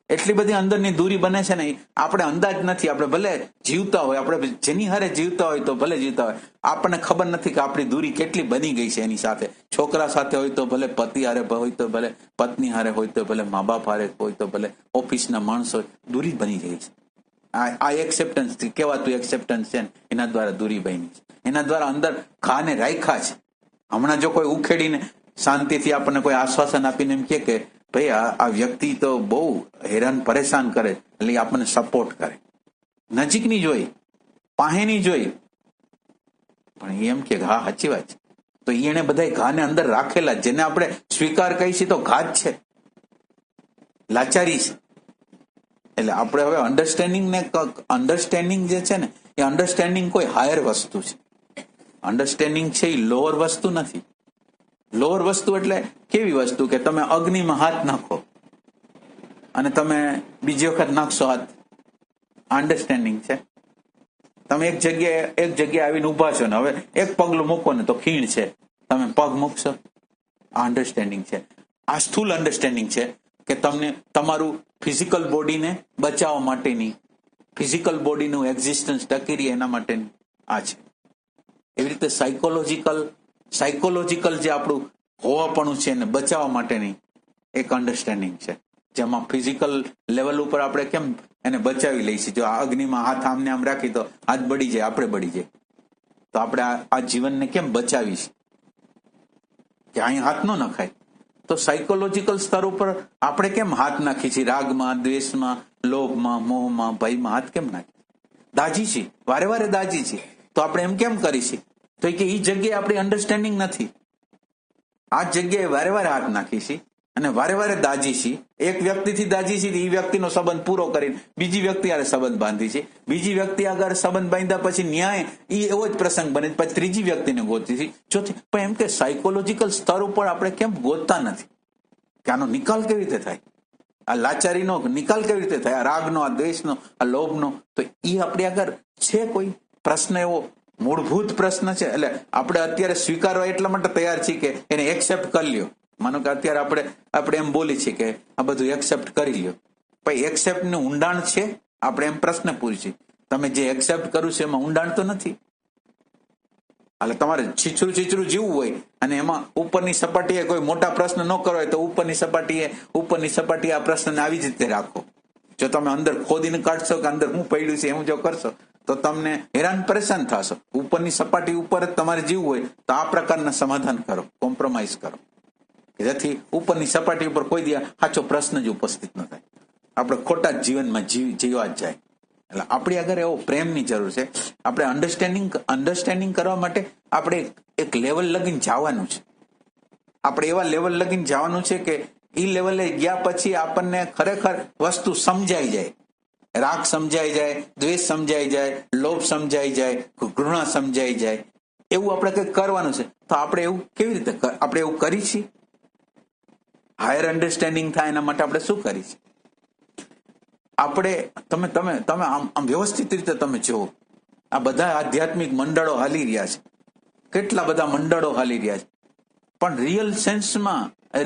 એટલી બધી અંદરની દૂરી બને છે ને, આપણે અંદાજ નથી. આપણે ભલે જીવતા હોય, આપણે જેની હારે જીવતા હોય તો ભલે જીવતા હોય, આપણને ખબર નથી કે આપણી દૂરી કેટલી બની ગઈ છે એની સાથે. છોકરા સાથે હોય તો ભલે, પતિ હારે હોય તો ભલે, પત્ની હારે હોય તો ભલે, મા બાપ હારે હોય તો ભલે, ઓફિસના માણસો, દૂરી બની ગઈ છે. આ એક્સેપ્ટન્સ કહેવાતું એક્સેપ્ટન્સ છે ને, એના દ્વારા દૂરી બની છે. એના દ્વારા અંદર ખાને રાખ્યા છે. હમણાં જો કોઈ ઉખેડીને શાંતિથી આપણને કોઈ આશ્વાસન આપીને એમ કે ભાઈ આ વ્યક્તિ તો બહુ હેરાન પરેશાન કરે, એટલે આપણને સપોર્ટ કરે, નજીકની જોઈ, પાહેની જોઈ, પણ એમ કે હા સાચી વાત છે. તો એને બધા ઘાને અંદર રાખેલા, જેને આપણે સ્વીકાર કહીશું તો ઘા જ છે, લાચારી છે. એટલે આપણે હવે અન્ડરસ્ટેન્ડિંગ જે છે ને, એ અન્ડરસ્ટેન્ડિંગ કોઈ હાયર વસ્તુ છે. અન્ડરસ્ટેન્ડિંગ છે એ લોઅર વસ્તુ નથી. લોઅર વસ્તુ એટલે કેવી વસ્તુ કે તમે અગ્નિમાં હાથ નાખો અને તમે બીજી વખત નાખશો હાથ, અન્ડરસ્ટેન્ડિંગ છે. તમે એક જગ્યાએ આવીને ઉભા છો ને, હવે એક પગલું મૂકો ને તો ખીણ છે, તમે પગ મૂકશો, આ અન્ડરસ્ટેન્ડિંગ છે. આ સ્થૂલ અન્ડરસ્ટેન્ડિંગ છે કે તમને તમારું ફિઝિકલ બોડીને બચાવવા માટેની, ફિઝિકલ બોડીનું એક્ઝિસ્ટન્સ ટકી રહે એના માટેની આ છે. એવી રીતે સાયકોલોજીકલ જે આપણું હોવાપણું છે એને બચાવવા માટેની એક અન્ડરસ્ટેન્ડિંગ છે, જેમાં ફિઝિકલ લેવલ ઉપર આપણે કેમ એને બચાવી લઈશું. જો આ અગ્નિમાં હાથ આમને આમ રાખી તો હાથ બળી જાય, આપણે બળી જાય. તો આપણે આ જીવનને કેમ બચાવીશ કે અહીં હાથ ન નખાય. તો સાયકોલોજીકલ સ્તર ઉપર આપણે કેમ હાથ નાખી છીએ, રાગમાં, દ્વેષમાં, લોભમાં, મોહમાં, ભયમાં હાથ કેમ નાખી, દાજી છીએ, વારે વારે દાજી છીએ. તો આપણે એમ કેમ કરીશું, તો કે એ જગ્યાએ આપણી અન્ડરસ્ટેન્ડિંગ નથી. આ જગ્યાએ વારે વારે હાથ નાખી છીએ અને વારે વારે દાજી છીએ. એક વ્યક્તિથી દાજી છીએ, એ વ્યક્તિનો સંબંધ પૂરો કરીને બીજી વ્યક્તિ હારે સંબંધ બાંધી છે. બીજી વ્યક્તિ આગળ સંબંધ બાંધ્યા પછી ન્યાય એ એવો જ પ્રસંગ બને, પછી ત્રીજી વ્યક્તિને ગોતી છે, ચોથી. પણ એમ કે સાયકોલોજીકલ સ્તર ઉપર આપણે કેમ ગોતતા નથી કે આનો નિકાલ કેવી રીતે થાય, આ લાચારીનો નિકાલ કેવી રીતે થાય, આ રાગનો, આ દ્વેષનો, આ લોભનો. તો એ આપણી આગળ છે કોઈ પ્રશ્ન, એવો મૂળભૂત પ્રશ્ન છે. એટલે આપણે અત્યારે સ્વીકારવા એટલા માટે તૈયાર છીએ કે એને એક્સેપ્ટ કરી લ્યો. માનો કે અત્યારે આપણે એમ બોલી છીએ કે આ બધું એક્સેપ્ટ કરી લ્યો, પણ એક્સેપ્ટ નું ઊંડાણ છે? આપણે એમ પ્રશ્ન પૂછીએ, તમે જે એક્સેપ્ટ કર્યું છે એમાં ઊંડાણ તો નથી. એટલે તમારે છીછરું જીવવું હોય અને એમાં ઉપરની સપાટીએ કોઈ મોટા પ્રશ્ન ન કરવા હોય તો ઉપરની સપાટીએ આ પ્રશ્નને આવી જ રીતે રાખો. જો તમે અંદર ખોદીને કાઢશો કે અંદર હું પડ્યું છે એવું જો કરશો તો તમને હેરાન પરેશાન થશો. ઉપરની સપાટી ઉપર જ તમારે જીવવું હોય તો આ પ્રકારના સમાધાન કરો, કોમ્પ્રોમાઇઝ કરો, જેથી ઉપરની સપાટી ઉપર કોઈ દી સાચો પ્રશ્ન જ ઉપસ્થિત ન થાય. આપણે ખોટા જીવનમાં જીવવા જ જાય. એટલે આપણી આગળ એવો પ્રેમની જરૂર છે. આપણે અન્ડરસ્ટેન્ડિંગ કરવા માટે આપણે એક લેવલ લગીને જવાનું છે. આપણે એવા લેવલ લગીને જવાનું છે કે એ લેવલે ગયા પછી આપણને ખરેખર વસ્તુ સમજાઈ જાય. રાગ સમજાઈ જાય, દ્વેષ સમજાઈ જાય, લોભ સમજાઈ જાય, ઘૃણા સમજાઈ જાય. એવું આપણે કંઈક કરવાનું છે. તો આપણે એવું કેવી રીતે આપણે એવું કરી છીએ? હાયર અન્ડરસ્ટેન્ડિંગ થાય એના માટે આપણે શું કરી છીએ? આપણે તમે આમ વ્યવસ્થિત રીતે તમે જુઓ, આ બધા આધ્યાત્મિક મંડળો હાલી રહ્યા છે, કેટલા બધા મંડળો હાલી રહ્યા છે, પણ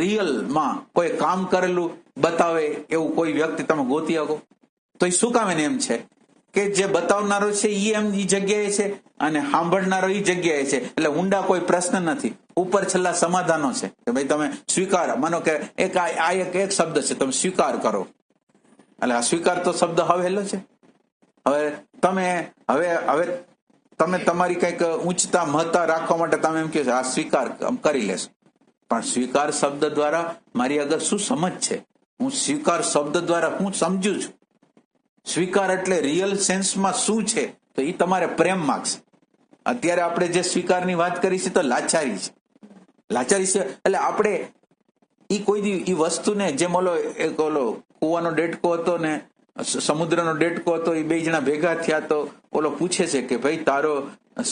રિયલમાં કોઈ કામ કરેલું બતાવે એવું કોઈ વ્યક્તિ તમે ગોતી શકો? તો એ શું કામ એને એમ છે કે જે બતાવનારો છે એ જગ્યાએ છે અને સાંભળનારો એ જગ્યાએ છે, એટલે ઊંડા કોઈ પ્રશ્ન નથી, ઉપર છેલ્લા સમાધાનો છે કે ભાઈ તમે સ્વીકાર, માનો કે એક શબ્દ છે, તમે સ્વીકાર કરો, એટલે આ સ્વીકાર તો શબ્દ હવેલો છે. હવે તમે તમારી કઈક ઊંચતા મહત્તા રાખવા માટે તમે એમ કહો છો આ સ્વીકાર કરી લેશો, પણ સ્વીકાર શબ્દ દ્વારા મારી આગળ શું સમજ છે? હું સ્વીકાર શબ્દ દ્વારા હું સમજુ છું. સ્વીકાર એટલે રિયલ સેન્સમાં શું છે તો એ તમારે પ્રેમ માગશે. અત્યારે આપણે જે સ્વીકારની વાત કરી છે તો લાચારી છે, લાચારી છે. એટલે આપણે એ વસ્તુને જેમ ઓલો કૂવાનો ડેટકો હતો ને સમુદ્રનો ડેટકો હતો, એ બે જણા ભેગા થયા તો ઓલો પૂછે છે કે ભાઈ તારો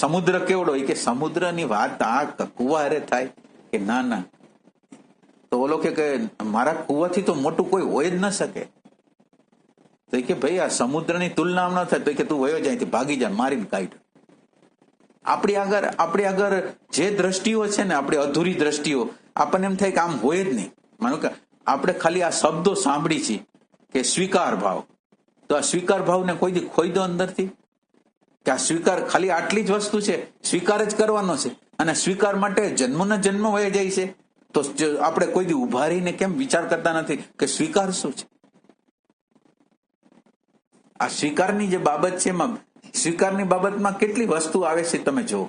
સમુદ્ર કેવડો? એ કે સમુદ્રની વાત આ કુવા હારે થાય કે ના. તો ઓલો કે મારા કુવાથી તો મોટું કોઈ હોય જ ન શકે. તો કે ભાઈ આ સમુદ્રની તુલના ન થાય. તો કે તું વયો જાય, ભાગી જાય, મારીને કાઢ. આપણી આગળ જે દ્રષ્ટિઓ છે ને, આપણી અધૂરી દ્રષ્ટિઓ, આપણને એમ થાય કે આમ હોય જ નહીં. માનો કે આપણે ખાલી આ શબ્દો સાંભળી છીએ કે સ્વીકાર ભાવ, તો આ સ્વીકાર ભાવને કોઈ દી ખોઈ દો અંદરથી કે આ સ્વીકાર ખાલી આટલી જ વસ્તુ છે, સ્વીકાર જ કરવાનો છે. અને સ્વીકાર માટે જન્મનો જન્મ વહી જાય છે. તો આપણે કોઈ દી ઉભા રહીને કેમ વિચાર કરતા નથી કે સ્વીકાર શું છે? આ સ્વીકારની જે બાબત છે એમાં સ્વીકારની બાબતમાં કેટલી વસ્તુ આવે છે તમે જુઓ.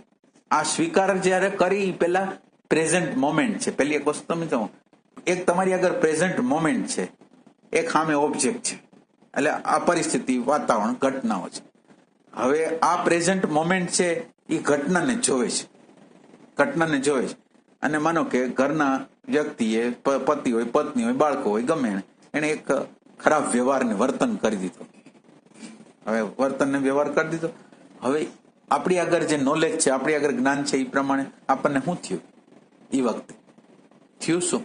આ સ્વીકાર જયારે કરી પેલા પ્રેઝન્ટ મોમેન્ટ છે. પેલી એક વસ્તુ તમે જુઓ, એક તમારી આગળ પ્રેઝન્ટ મોમેન્ટ છે, એક સામે ઓબ્જેક્ટ છે, એટલે આ પરિસ્થિતિ, વાતાવરણ, ઘટનાઓ છે. હવે આ પ્રેઝન્ટ મોમેન્ટ છે એ ઘટનાને જોવે છે. અને માનો કે ઘરના વ્યક્તિએ, પતિ હોય, પત્ની હોય, બાળકો હોય, ગમે એને એક ખરાબ વ્યવહારને વર્તન કરી દીધો. હવે વર્તનને વ્યવહાર કરી દીધો. હવે આપણી આગળ જે નોલેજ છે, આપણી આગળ જ્ઞાન છે, એ પ્રમાણે આપણને શું થયું? એ વખતે થયું શું?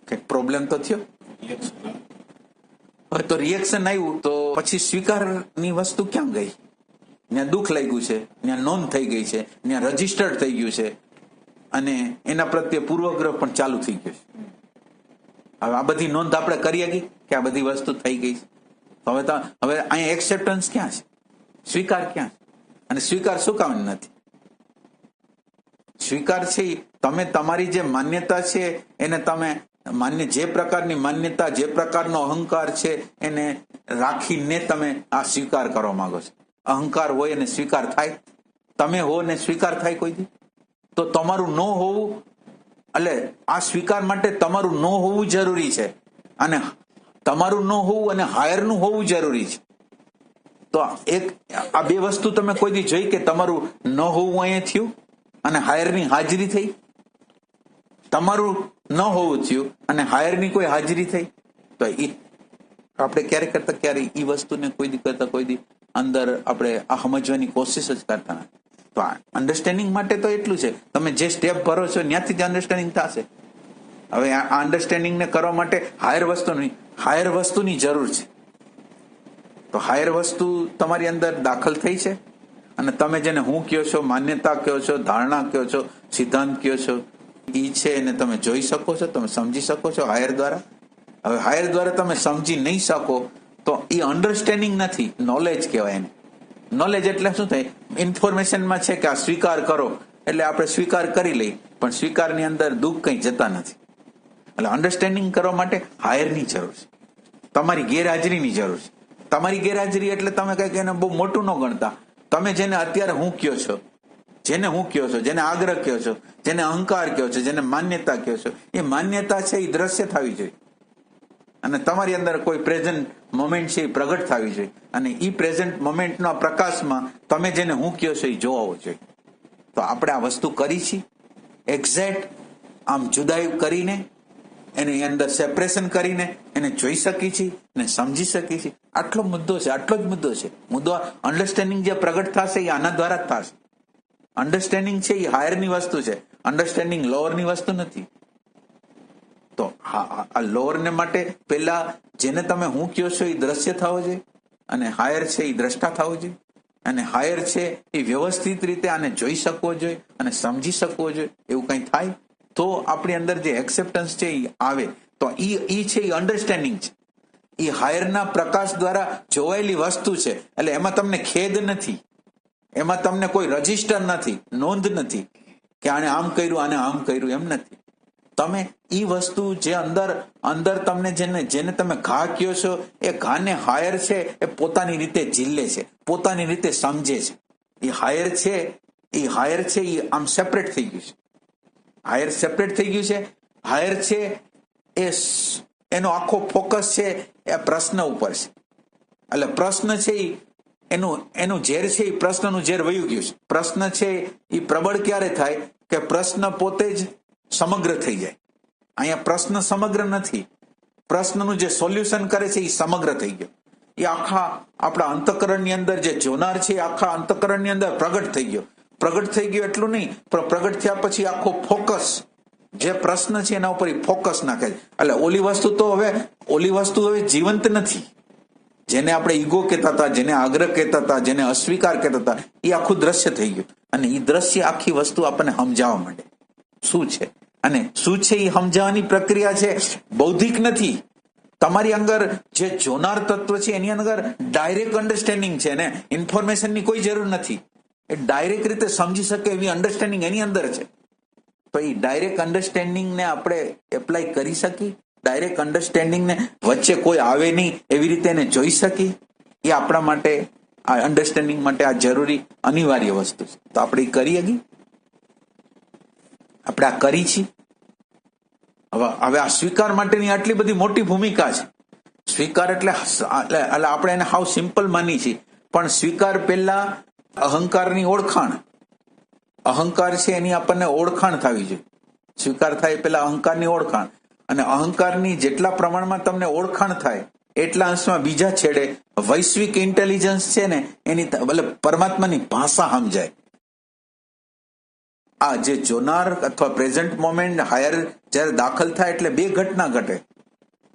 કઈક પ્રોબ્લેમ તો થયો. હવે તો રિએક્શન આવ્યું, તો પછી સ્વીકારની વસ્તુ ક્યાં ગઈ? ત્યાં દુઃખ લાગ્યું છે, ત્યાં નોંધ થઈ ગઈ છે, ત્યાં રજીસ્ટર્ડ થઈ ગયું છે, અને એના પ્રત્યે પૂર્વગ્રહ પણ ચાલુ થઈ ગયો છે. હવે આ બધી નોંધ આપણે કરી શકીએ કે આ બધી વસ્તુ થઈ ગઈ છે. હવે અહીંયા એક્સેપ્ટન્સ ક્યાં છે? સ્વીકાર ક્યાં છે? અને સ્વીકાર શું કામ નથી? સ્વીકાર છે તમે તમારી જે માન્યતા છે એને તમે જે પ્રકારની માન્યતા, જે પ્રકારનો અહંકાર છે એને રાખીને તમે આ સ્વીકાર કરવા માંગો છો. અહંકાર હોય અને સ્વીકાર થાય? તમે હો ને સ્વીકાર થાય કોઈ દી? તો તમારું ન હોવું, એટલે આ સ્વીકાર માટે તમારું ન હોવું જરૂરી છે, અને તમારું ન હોવું અને હાયરનું હોવું જરૂરી છે. તો આ બે વસ્તુ તમે કોઈ દી જોઈ કે તમારું ન હોવું અહીંયા થયું અને હાયરની હાજરી થઈ? તમારું ન હોવું થયું અને હાયરની કોઈ હાજરી થઈ? તો આપણે ક્યારેક કરતા ક્યારે એ વસ્તુને કોઈ દી અંદર આપણે આ સમજવાની કોશિશ જ કરતા નથી. તો આ અન્ડરસ્ટેન્ડિંગ માટે તો એટલું છે, તમે જે સ્ટેપ ભરો છો ત્યાંથી જ અન્ડરસ્ટેન્ડિંગ થશે. હવે આ અન્ડરસ્ટેન્ડિંગને કરવા માટે હાયર વસ્તુની જરૂર છે. તો હાયર વસ્તુ તમારી અંદર દાખલ થઈ છે, અને તમે જેને હું કહો છો, માન્યતા કહો છો, ધારણા કહો છો, સિદ્ધાંત કહો છો, એ છે એને તમે જોઈ શકો છો, તમે સમજી શકો છો હાયર દ્વારા. હવે હાયર દ્વારા તમે સમજી નહીં શકો તો એ અન્ડરસ્ટેન્ડિંગ નથી, નોલેજ કહેવાય એને. નોલેજ એટલે શું થાય? ઇન્ફોર્મેશનમાં છે કે આ સ્વીકાર કરો, એટલે આપણે સ્વીકાર કરી લઈ, પણ સ્વીકારની અંદર દુઃખ કંઈ જતા નથી. એટલે અન્ડરસ્ટેન્ડિંગ કરવા માટે હાયરની જરૂર છે, તમારી ગેરહાજરીની જરૂર છે. તમારી ગેરહાજરી એટલે તમે કંઈક એને બહુ મોટું ન ગણતા. તમે જેને અત્યારે હું કહો છો, જેને આગ્રહ કહો છો, જેને અહંકાર કહો છો, જેને માન્યતા કહો છો, એ માન્યતા છે એ દ્રશ્ય થવી જોઈએ, અને તમારી અંદર કોઈ પ્રેઝન્ટ મોમેન્ટ છે એ પ્રગટ થવી જોઈએ, અને એ પ્રેઝન્ટ મોમેન્ટના પ્રકાશમાં તમે જેને હું કહો છો એ જોવો જોઈએ. તો આપણે આ વસ્તુ કરી છીએ એક્ઝેક્ટ, આમ જુદાઈ કરીને, એની અંદર સેપરેશન કરીને એને જોઈ શકી છીએ ને સમજી શકી છીએ. આટલો જ મુદ્દો છે. મુદ્દો અન્ડરસ્ટેન્ડિંગ જે પ્રગટ થશે એ આના દ્વારા જ થશે. અન્ડરસ્ટેન્ડિંગ છે એ હાયરની વસ્તુ છે, અન્ડરસ્ટેન્ડિંગ લોઅરની વસ્તુ નથી. તો આ લોઅરને માટે પેલા જેને તમે હું કહો છો એ દ્રશ્ય થવો જોઈએ, અને હાયર છે એ દ્રષ્ટા થવો જોઈએ, અને હાયર છે એ વ્યવસ્થિત રીતે આને જોઈ શકવો જોઈએ અને સમજી શકવો જોઈએ. એવું કંઈ થાય તો આપણી અંદર જે એક્સેપ્ટન્સ છે એ આવે. તો ઈ છે એ અન્ડરસ્ટેન્ડિંગ છે, એ હાયરના પ્રકાશ દ્વારા જોવાયેલી વસ્તુ છે. એટલે એમાં તમને ખેદ નથી, એમાં તમને કોઈ રજીસ્ટર નથી, નોંધ નથી કે આને આમ કર્યું આને આમ કર્યું, એમ નથી. તમે ઈ વસ્તુ જે અંદર તમને જેને તમે ઘા કહો છો, એ ઘાને હાયર છે એ પોતાની રીતે ઝીલે છે, પોતાની રીતે સમજે છે. એ હાયર છે એ આમ સેપરેટ થઈ ગયું છે. હાયર સેપરેટ થઈ ગયું છે. હાયર છે એનો આખો ફોકસ છે એ પ્રશ્ન ઉપર છે. એટલે પ્રશ્ન છે એનું ઝેર છે એ પ્રશ્નનું ઝેર વયું ગયું છે. પ્રશ્ન છે એ પ્રબળ ક્યારે થાય કે પ્રશ્ન પોતે જ સમગ્ર થઈ જાય. અહીંયા પ્રશ્ન સમગ્ર નથી, પ્રશ્નનું જે સોલ્યુશન કરે છે એ સમગ્ર થઈ ગયો. એ આખા આપણા અંતઃકરણની અંદર જે જોનાર છે એ આખા અંતઃકરણની અંદર પ્રગટ થઈ ગયો. પ્રગટ થઈ ગયો એટલું નહીં, પણ પ્રગટ થયા પછી આખો ફોકસ જે પ્રશ્ન છે એના ઉપર ફોકસ નાખે છે. એટલે ઓલી વસ્તુ હવે જીવંત નથી. જેને આપણે ઈગો કહેતા હતા, જેને આગ્રહ કહેતા હતા, જેને અસ્વીકાર કહેતા હતા, એ આખું દ્રશ્ય થઈ ગયું. અને એ દ્રશ્ય આખી વસ્તુ આપણને સમજાવવા માંડે શું છે. અને શું છે એ સમજાવવાની પ્રક્રિયા છે, બૌદ્ધિક નથી. તમારી અંદર જે જોનાર તત્વ છે એની અંદર ડાયરેક્ટ અન્ડરસ્ટેન્ડિંગ છે ને ઇન્ફોર્મેશનની કોઈ જરૂર નથી. એ ડાયરેક્ટ રીતે સમજી શકે એવી અન્ડરસ્ટેન્ડિંગ એની અંદર છે. તો એ ડાયરેક્ટ અન્ડરસ્ટેન્ડિંગને આપણે એપ્લાય કરી શકી, ડાયરેક્ટ અન્ડરસ્ટેન્ડિંગને વચ્ચે કોઈ આવે નહીં એવી રીતે એને જોઈ શકી, એ આપણા માટે આ અન્ડરસ્ટેન્ડિંગ માટે આ જરૂરી અનિવાર્ય વસ્તુ છે. તો આપણે એ કરી હકી, આપણે આ કરી છીએ. હવે આ સ્વીકાર માટેની આટલી બધી મોટી ભૂમિકા છે. સ્વીકાર એટલે આપણે એને હાવ સિમ્પલ માની છીએ, પણ સ્વીકાર પહેલા અહંકારની ઓળખાણ, અહંકાર છે એની આપણને ઓળખાણ થવી જોઈએ. સ્વીકાર થાય પહેલા અહંકારની ઓળખાણ, અને અહંકારની જેટલા પ્રમાણમાં તમને ઓળખાણ થાય એટલા અંશમાં બીજા છેડે વૈશ્વિક ઇન્ટેલિજન્સ છે ને એની પરમાત્માની ભાષા સમજાય. આ જે જોનાર અથવા પ્રેઝન્ટ મોમેન્ટ હાયર જયારે દાખલ થાય એટલે બે ઘટના ઘટે.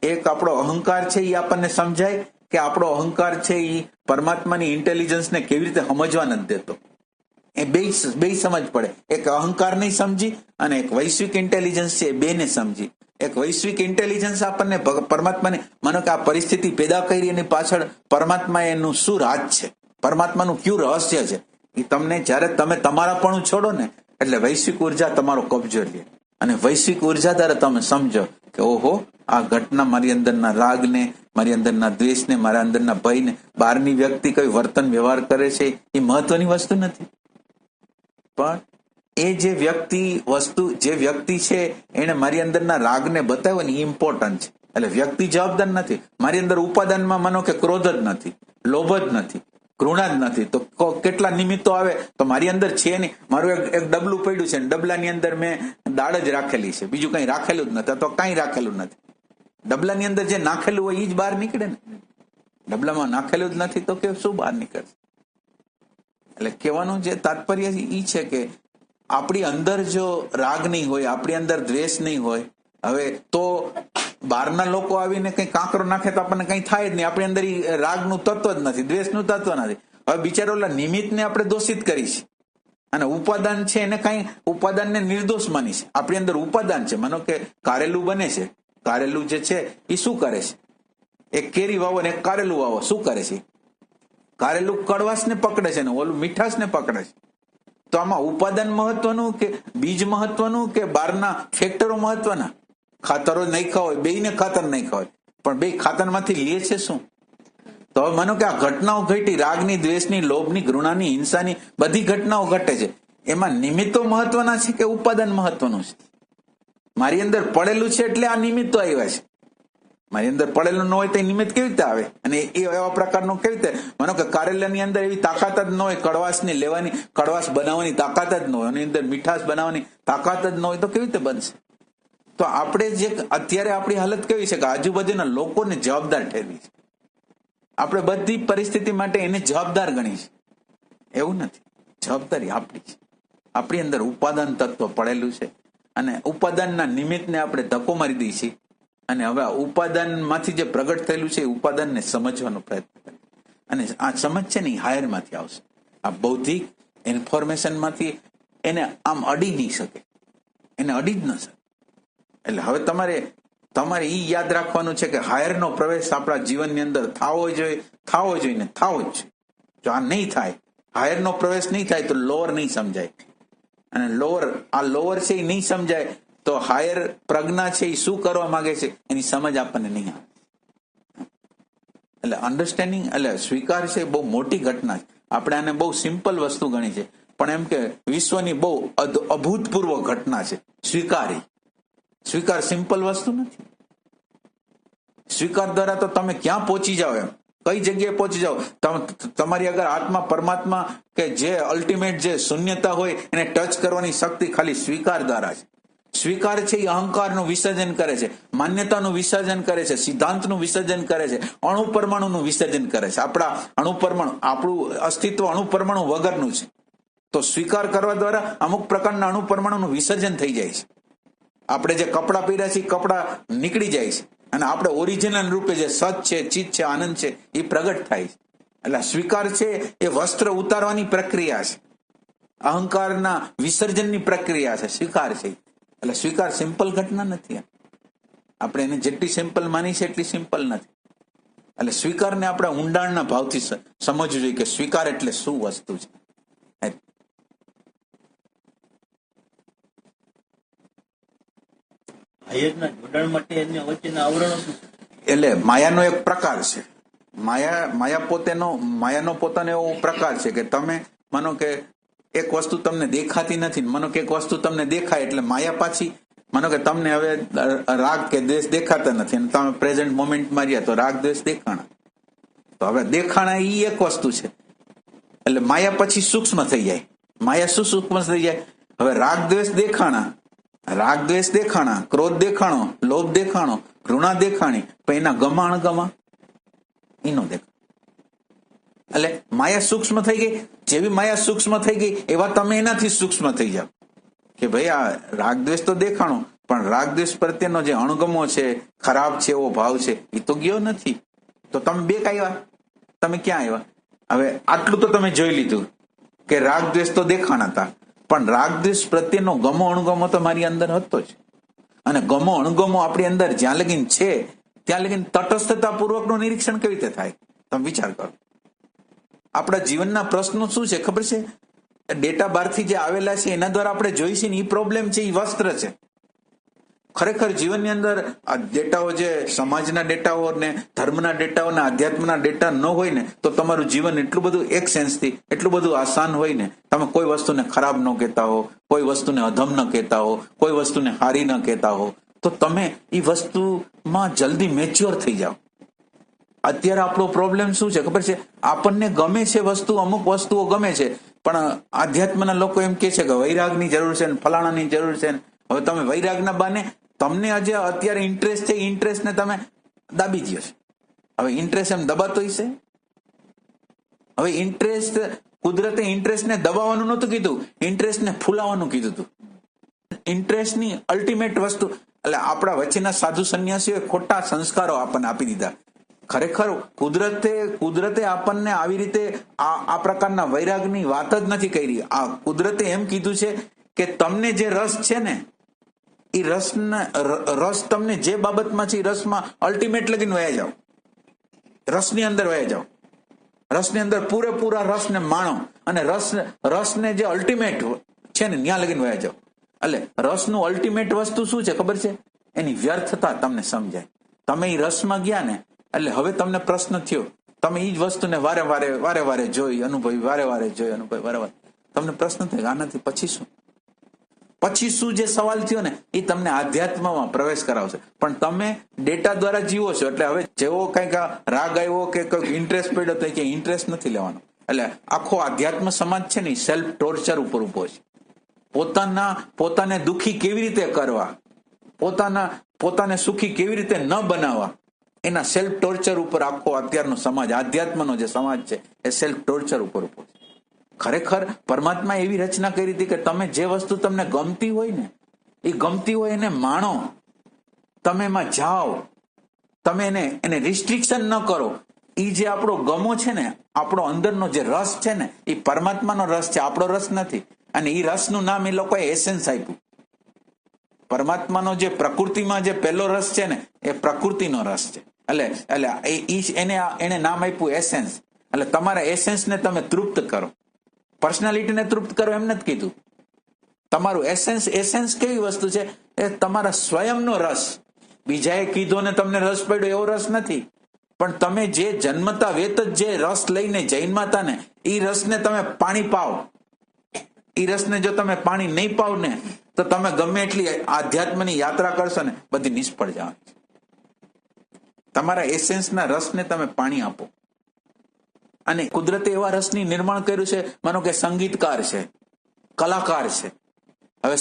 એક આપણો અહંકાર છે એ આપણને સમજાય કે આપણો અહંકાર છે એ પરમાત્માની ઇન્ટેલિજન્સને કેવી રીતે સમજવા નથી દેતો. એ બે સમજ પડે. એક અહંકાર નહીં સમજી અને એક વૈશ્વિક ઇન્ટેલિજન્સ છે એ બેને સમજી. એક વૈશ્વિક ઇન્ટેલિજન્સ આપણને પરમાત્માને, માનો કે આ પરિસ્થિતિ પેદા કરી એની પાછળ પરમાત્મા એનું શું રાજ છે, પરમાત્માનું કયું રહસ્ય છે, એ તમને જયારે તમે તમારાપણું છોડો ને એટલે વૈશ્વિક ઉર્જા તમારો કબજો લે. અને વૈશ્વિક ઉર્જા દ્વારા તમે સમજો કે ઓહો આ ઘટના મારી અંદરના રાગને, મારી અંદરના દ્વેષને, મારા અંદરના ભયને, બહારની વ્યક્તિ કઈ વર્તન વ્યવહાર કરે છે એ મહત્વની વસ્તુ નથી. પણ એ જે વ્યક્તિ છે એને મારી અંદરના રાગને બતાવ્યો ને એ ઇમ્પોર્ટન્ટ છે. એટલે વ્યક્તિ જવાબદાર નથી. મારી અંદર ઉપાદાનમાં માનો કે ક્રોધ જ નથી, લોભ જ નથી, ઘૃણા જ નથી, તો કેટલા નિમિત્તો આવે તો મારી અંદર છે નહીં. મારું એક ડબલું પડ્યું છે, ડબલાની અંદર મેં દાળ જ રાખેલી છે, બીજું કઈ રાખેલું જ નથી, તો કઈ રાખેલું નથી. ડબલાની અંદર જે નાખેલું હોય એ જ બહાર નીકળે ને. ડબલામાં નાખેલું જ નથી તો કે શું બહાર નીકળશે? એટલે કહેવાનું જે તાત્પર્ય એ છે કે આપણી અંદર જો રાગ નહીં હોય, આપણી અંદર દ્વેષ નહીં હોય, હવે તો બહારના લોકો આવીને કઈ કાંકરો નાખે તો આપણને કઈ થાય જ નહીં. આપણી અંદર રાગનું તત્વ જ નથી, દ્વેષનું તત્વ નથી. હવે બિચારો ઓલા નિમિત્તને આપણે દોષિત કરી છે, અને ઉપાદાન છે એને કઈ ઉપાદાનને નિર્દોષ માની છે. આપણી અંદર ઉપાદાન છે, માનો કે કારેલું બને છે, કારેલું જે છે એ શું કરે છે? એક કેરી વાવો ને એક કારેલું વાવો, શું કરે છે? કારેલું કડવાશને પકડે છે ને ઓલું મીઠાશને પકડે છે. તો આમાં ઉપાદાન મહત્વનું કે બીજ મહત્વનું કે બહારના ફેક્ટરો મહત્વના? ખાતરો નાખ્યા હોય, બેયને ખાતર નાખ્યા હોય, પણ બે ખાતરમાંથી લે છે શું? તો હવે માનો કે આ ઘટનાઓ ઘટી, રાગની, દ્વેષની, લોભની, ઘૃણાની, હિંસાની બધી ઘટનાઓ ઘટે છે, એમાં નિમિત્તો મહત્વના છે કે ઉપાદાન મહત્વનું છે? મારી અંદર પડેલું છે એટલે આ નિમિત્તો આવ્યા છે. મારી અંદર પડેલું ન હોય તો એ નિમિત્ત કેવી રીતે આવે? અને એ એવા પ્રકારનું કેવી રીતે? માનો કે કારેલાની અંદર એવી તાકાત જ ન હોય, કડવાશને લેવાની, કડવાશ બનાવવાની તાકાત જ ન હોય, એની અંદર મીઠાશ બનાવવાની તાકાત જ ન હોય, તો કેવી રીતે બનશે? તો આપણે જે અત્યારે આપણી હાલત કેવી છે કે આજુબાજુના લોકોને જવાબદાર ઠેરવી છે. આપણે બધી પરિસ્થિતિ માટે એને જવાબદાર ગણી છે. એવું નથી, જવાબદારી આપણી છે. આપણી અંદર ઉપાદાન તત્વ પડેલું છે અને ઉપાદાનના નિમિત્તને આપણે ધક્કો મારી દઈએ છીએ. અને હવે આ ઉપાદાનમાંથી જે પ્રગટ થયેલું છે એ ઉપાદાનને સમજવાનો પ્રયત્ન કરે. અને આ સમજ છે ને એ હાયરમાંથી આવશે. આ બૌદ્ધિક ઇન્ફોર્મેશનમાંથી એને આમ અડી નહીં શકે. એને અડી જ ન શકે. એટલે હવે તમારે ઈ યાદ રાખવાનું છે કે હાયરનો પ્રવેશ આપણા જીવનની અંદર થવો જોઈએ ને થવો જ છે. જો આ નહીં થાય, હાયરનો પ્રવેશ નહીં થાય તો લોઅર નહીં સમજાય, અને લોઅર છે એ નહીં સમજાય તો હાયર પ્રજ્ઞા છે એ શું કરવા માંગે છે એની સમજ આપણને નહીં આવે. એટલે અન્ડરસ્ટેન્ડિંગ, એટલે સ્વીકાર છે બહુ મોટી ઘટના છે. આપણે આને બહુ સિમ્પલ વસ્તુ ગણી છે, પણ એમ કે વિશ્વની બહુ અભૂતપૂર્વ ઘટના છે સ્વીકાર સિમ્પલ વસ્તુ નથી. સ્વીકાર દ્વારા તો તમે ક્યાં પહોંચી જાઓ, એમ કઈ જગ્યાએ પહોંચી જાઓ. તમારી અગર આત્મા પરમાત્મા કે જે અલ્ટિમેટ જે શૂન્યતા હોય એને ટચ કરવાની શક્તિ ખાલી સ્વીકાર દ્વારા છે. સ્વીકાર છે એ અહંકારનું વિસર્જન કરે છે, માન્યતાનું વિસર્જન કરે છે, સિદ્ધાંતનું વિસર્જન કરે છે, અણુ પરમાણુનું વિસર્જન કરે છે. આપણું અસ્તિત્વ અણુ પરમાણુ વગરનું છે. તો સ્વીકાર કરવા દ્વારા અમુક પ્રકારના અણુ પરમાણુનું વિસર્જન થઈ જાય છે. આપણે જે કપડાં પહેર્યા છે એ કપડાં નીકળી જાય છે, અને આપણે ઓરિજિનલ રૂપે જે સત છે, ચિત્ત છે, આનંદ છે એ પ્રગટ થાય છે. એટલે સ્વીકાર છે એ વસ્ત્ર ઉતારવાની પ્રક્રિયા છે, અહંકારના વિસર્જનની પ્રક્રિયા છે સ્વીકાર છે. એટલે સ્વીકાર સિમ્પલ ઘટના નથી. આપણે એને જેટલી સિમ્પલ માની છે એટલી સિમ્પલ નથી. એટલે સ્વીકારને આપણે ઊંડાણના ભાવથી સમજવું જોઈએ કે સ્વીકાર એટલે શું વસ્તુ છે. હાયરના જોડાણ માટે એમને વચ્ચેના આવરણો શું છે? એટલે માયાનો એક પ્રકાર છે. માયાનો પોતાનો એવો પ્રકાર છે કે તમે માનો કે એક વસ્તુ તમને દેખાતી નથી, માનો કે એક વસ્તુ તમને દેખાય એટલે માયા પાછી, માનો કે તમને હવે રાગ કે દ્વેષ દેખાતા નથી અને તમે પ્રેઝન્ટ મોમેન્ટમાં રહ્યા તો રાગ દ્વેષ દેખાણા. તો હવે દેખાણા એ એક વસ્તુ છે. એટલે માયા પછી સૂક્ષ્મ થઈ જાય. માયા શું સૂક્ષ્મ થઈ જાય? હવે રાગ દ્વેષ દેખાણા, ક્રોધ દેખાણો, લોભ દેખાણો, ઘૃણા દેખાણી, પણ એના ગમા અણગમા એનો દેખાણ. એટલે માયા સૂક્ષ્મ થઈ ગઈ. જેવી માયા સૂક્ષ્મ થઈ ગઈ એવા તમે એનાથી સૂક્ષ્મ થઈ જાઓ કે ભાઈ આ રાગદ્વેષ તો દેખાણો, પણ રાગદ્વેષ પ્રત્યેનો જે અણગમો છે, ખરાબ છે એવો ભાવ છે એ તો ગયો નથી. તો તમે બે આવ્યા, તમે ક્યાં આવ્યા? હવે આટલું તો તમે જોઈ લીધું કે રાગદ્વેષ તો દેખાણા હતા, પણ રાગદ્વેષ પ્રત્યેનો ગમો અણગમો તો મારી અંદર હતો જ. અને ગમો અણગમો આપણી અંદર જ્યાં લગીન છે ત્યાં લગીન તટસ્થતા પૂર્વકનું નિરીક્ષણ કેવી રીતે થાય? તમે વિચાર કરો. આપણા જીવનના પ્રશ્નો શું છે ખબર છે? ડેટા બહારથી જે આવેલા છે એના દ્વારા આપણે જોઈશું ને એ પ્રોબ્લેમ છે, એ વસ્ત્ર છે. ખરેખર જીવનની અંદર આ ડેટાઓ જે સમાજના ડેટાઓ ને ધર્મના ડેટાઓ ને આધ્યાત્મના ડેટા ન હોય ને તો તમારું જીવન એટલું બધું એક સેન્સથી એટલું બધું આસાન હોય ને. તમે કોઈ વસ્તુને ખરાબ ન કહેતા હો, કોઈ વસ્તુને અધમ ન કહેતા હો, કોઈ વસ્તુને હારી ન કહેતા હો, તો તમે એ વસ્તુમાં જલ્દી મેચ્યોર થઈ જાઓ. અત્યારે આપણો પ્રોબ્લેમ શું છે ખબર છે? આપણને ગમે છે વસ્તુ, અમુક વસ્તુઓ ગમે છે, પણ આધ્યાત્મના લોકો એમ કે છે કે વૈરાગની જરૂર છે ને ફલાણાની જરૂર છે. હવે તમે વૈરાગના બાને તમને આજે અત્યારે ઇન્ટરેસ્ટ છે, ઇન્ટરેસ્ટને તમે દાબી દો છો. હવે ઇન્ટરેસ્ટ એમ દબાતો હશે? હવે ઇન્ટરેસ્ટ, કુદરતે ઇન્ટરેસ્ટને દબાવવાનું નહોતું કીધું, ઇન્ટરેસ્ટને ફૂલાવાનું કીધું હતું. ઇન્ટરેસ્ટની અલ્ટિમેટ વસ્તુ. એટલે આપણા વચ્ચેના સાધુ સંન્યાસીઓએ ખોટા સંસ્કારો આપણને આપી દીધા. ખરેખર કુદરતે આપણને આવી રીતે આ પ્રકારના વૈરાગની વાત જ નથી કરી. આ કુદરતે એમ કીધું છે કે તમને જે રસ છે ને એ રસ તમને જે બાબતમાં છે એ રસમાં અલ્ટિમેટ લગીને વયા જાઓ, રસની અંદર વયા જાઓ, રસની અંદર પૂરેપૂરા રસને માણો, અને રસને જે અલ્ટિમેટ છે ને ત્યાં લગીને વયા જાઓ. એટલે રસનું અલ્ટિમેટ વસ્તુ શું છે ખબર છે? એની વ્યર્થતા તમને સમજાય. તમે એ રસમાં ગયા ને એટલે હવે તમને પ્રશ્ન થયો, તમે એ જ વસ્તુને વારે વારે જોઈ અનુભવી, વારે વારે તમને પ્રશ્ન થયો આનાથી પછી શું જે સવાલ થયો ને એ તમને આધ્યાત્મમાં પ્રવેશ કરાવશે. પણ તમે ડેટા દ્વારા જીવો છો એટલે હવે જેવો કંઈક રાગ આવ્યો કે કંઈક ઇન્ટરેસ્ટ પડ્યો તો કે ઇન્ટરેસ્ટ નથી લેવાનો. એટલે આખો આધ્યાત્મ સમાજ છે ને સેલ્ફ ટોર્ચર ઉપર ઉભો છે. પોતાને દુઃખી કેવી રીતે કરવા, પોતાને સુખી કેવી રીતે ન બનાવવા, એના સેલ્ફ ટોર્ચર ઉપર આખો અત્યારનો સમાજ, આધ્યાત્મનો જે સમાજ છે એ સેલ્ફ ટોર્ચર ઉપર ઉભો છે. ખરેખર પરમાત્મા એવી રચના કરી હતી કે તમે જે વસ્તુ તમને ગમતી હોય ને એ ગમતી હોય એને માણો, તમે એમાં જાઓ, તમે એને રિસ્ટ્રિક્શન ન કરો. એ જે આપણો ગમો છે ને, આપણો અંદરનો જે રસ છે ને એ પરમાત્માનો રસ છે, આપણો રસ નથી. અને એ રસનું નામ એ લોકોએ એસેન્સ આપ્યું. પરમાત્માનો જે પ્રકૃતિમાં જે પહેલો રસ છે ને એ પ્રકૃતિનો રસ છે. એને નામ આપ્યું એસેન્સ. એટલે તમારા એસેન્સને તમે તૃપ્ત કરો, પર્સનાલિટીને તૃપ્ત કરો એમ નથી કીધું. તમારું એસેન્સ કેવી વસ્તુ છે? એ તમારા સ્વયંનો રસ. બીજાએ કીધો ને તમને રસ પડ્યો એવો રસ નથી, પણ તમે જે જન્મતા વેત જ જે રસ લઈને જન્માતા ને એ રસને તમે પાણી પાઓ. એ રસને જો તમે પાણી નહીં પાવ ને તો તમે ગમે એટલી આધ્યાત્મની યાત્રા કરશો ને બધી નિષ્ફળ જાવ. તમારા એસેન્સના રસને તમે પાણી આપો. અને કુદરતે એવા રસની નિર્માણ કર્યું છે. માનો કે સંગીતકાર છે, કલાકાર છે. હવે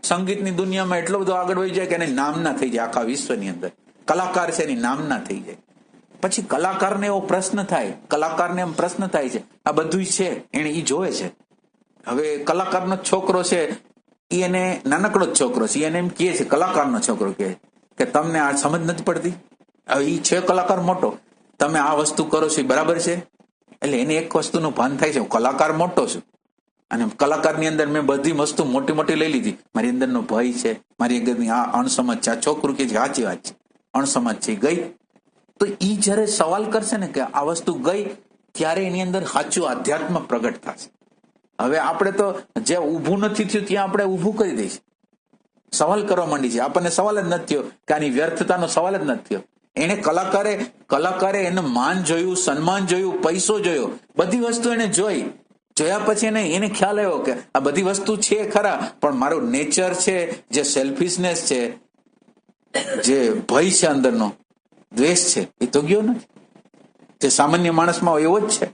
સંગીતની દુનિયામાં એટલો બધો આગળ વધી જાય કે એની નામના થઈ જાય આખા વિશ્વની અંદર. કલાકાર છે એની નામના થઈ જાય. પછી કલાકારને એવો પ્રશ્ન થાય, કલાકારને એમ પ્રશ્ન થાય છે આ બધું છે એને ઈ જોવે છે. હવે કલાકારનો છોકરો છે એને નાનકડો જ છોકરો છે, એને એમ કહે છે, કલાકારનો છોકરો કહે કે તમને આ સમજ નથી પડતી. હવે ઈ છે કલાકાર મોટો, તમે આ વસ્તુ કરો છો બરાબર છે. એટલે એને એક વસ્તુનું ભાન થાય છે, હું કલાકાર મોટો છું અને કલાકારની અંદર મેં બધી વસ્તુ મોટી મોટી લઈ લીધી. મારી અંદરનો ભય છે, મારી અંદરની આ અણસમજ છે. આ છોકરું કે સાચી વાત છે, અણસમજ છે ગઈ. તો ઈ જયારે સવાલ કરશે ને કે આ વસ્તુ ગઈ, ત્યારે એની અંદર સાચું આધ્યાત્મ પ્રગટ થશે. હવે આપણે તો જે ઊભું નથી થયું ત્યાં આપણે ઊભું કરી દઈશું, સવાલ કરવા માંડી છે. આપણને સવાલ જ નથી થયો કે આની વ્યર્થતાનો સવાલ જ નથી થયો. એને કલાકારે એનું માન જોયું, સન્માન જોયું, પૈસો જોયો, બધી વસ્તુ એને જોયા પછી એને ખ્યાલ આવ્યો કે આ બધી વસ્તુ છે ખરા, પણ મારું નેચર છે, જે સેલ્ફિશનેસ છે, જે ભય છે, અંદરનો દ્વેષ છે, એ તો ગયો નથી. જે સામાન્ય માણસમાં હોય એવો જ છે.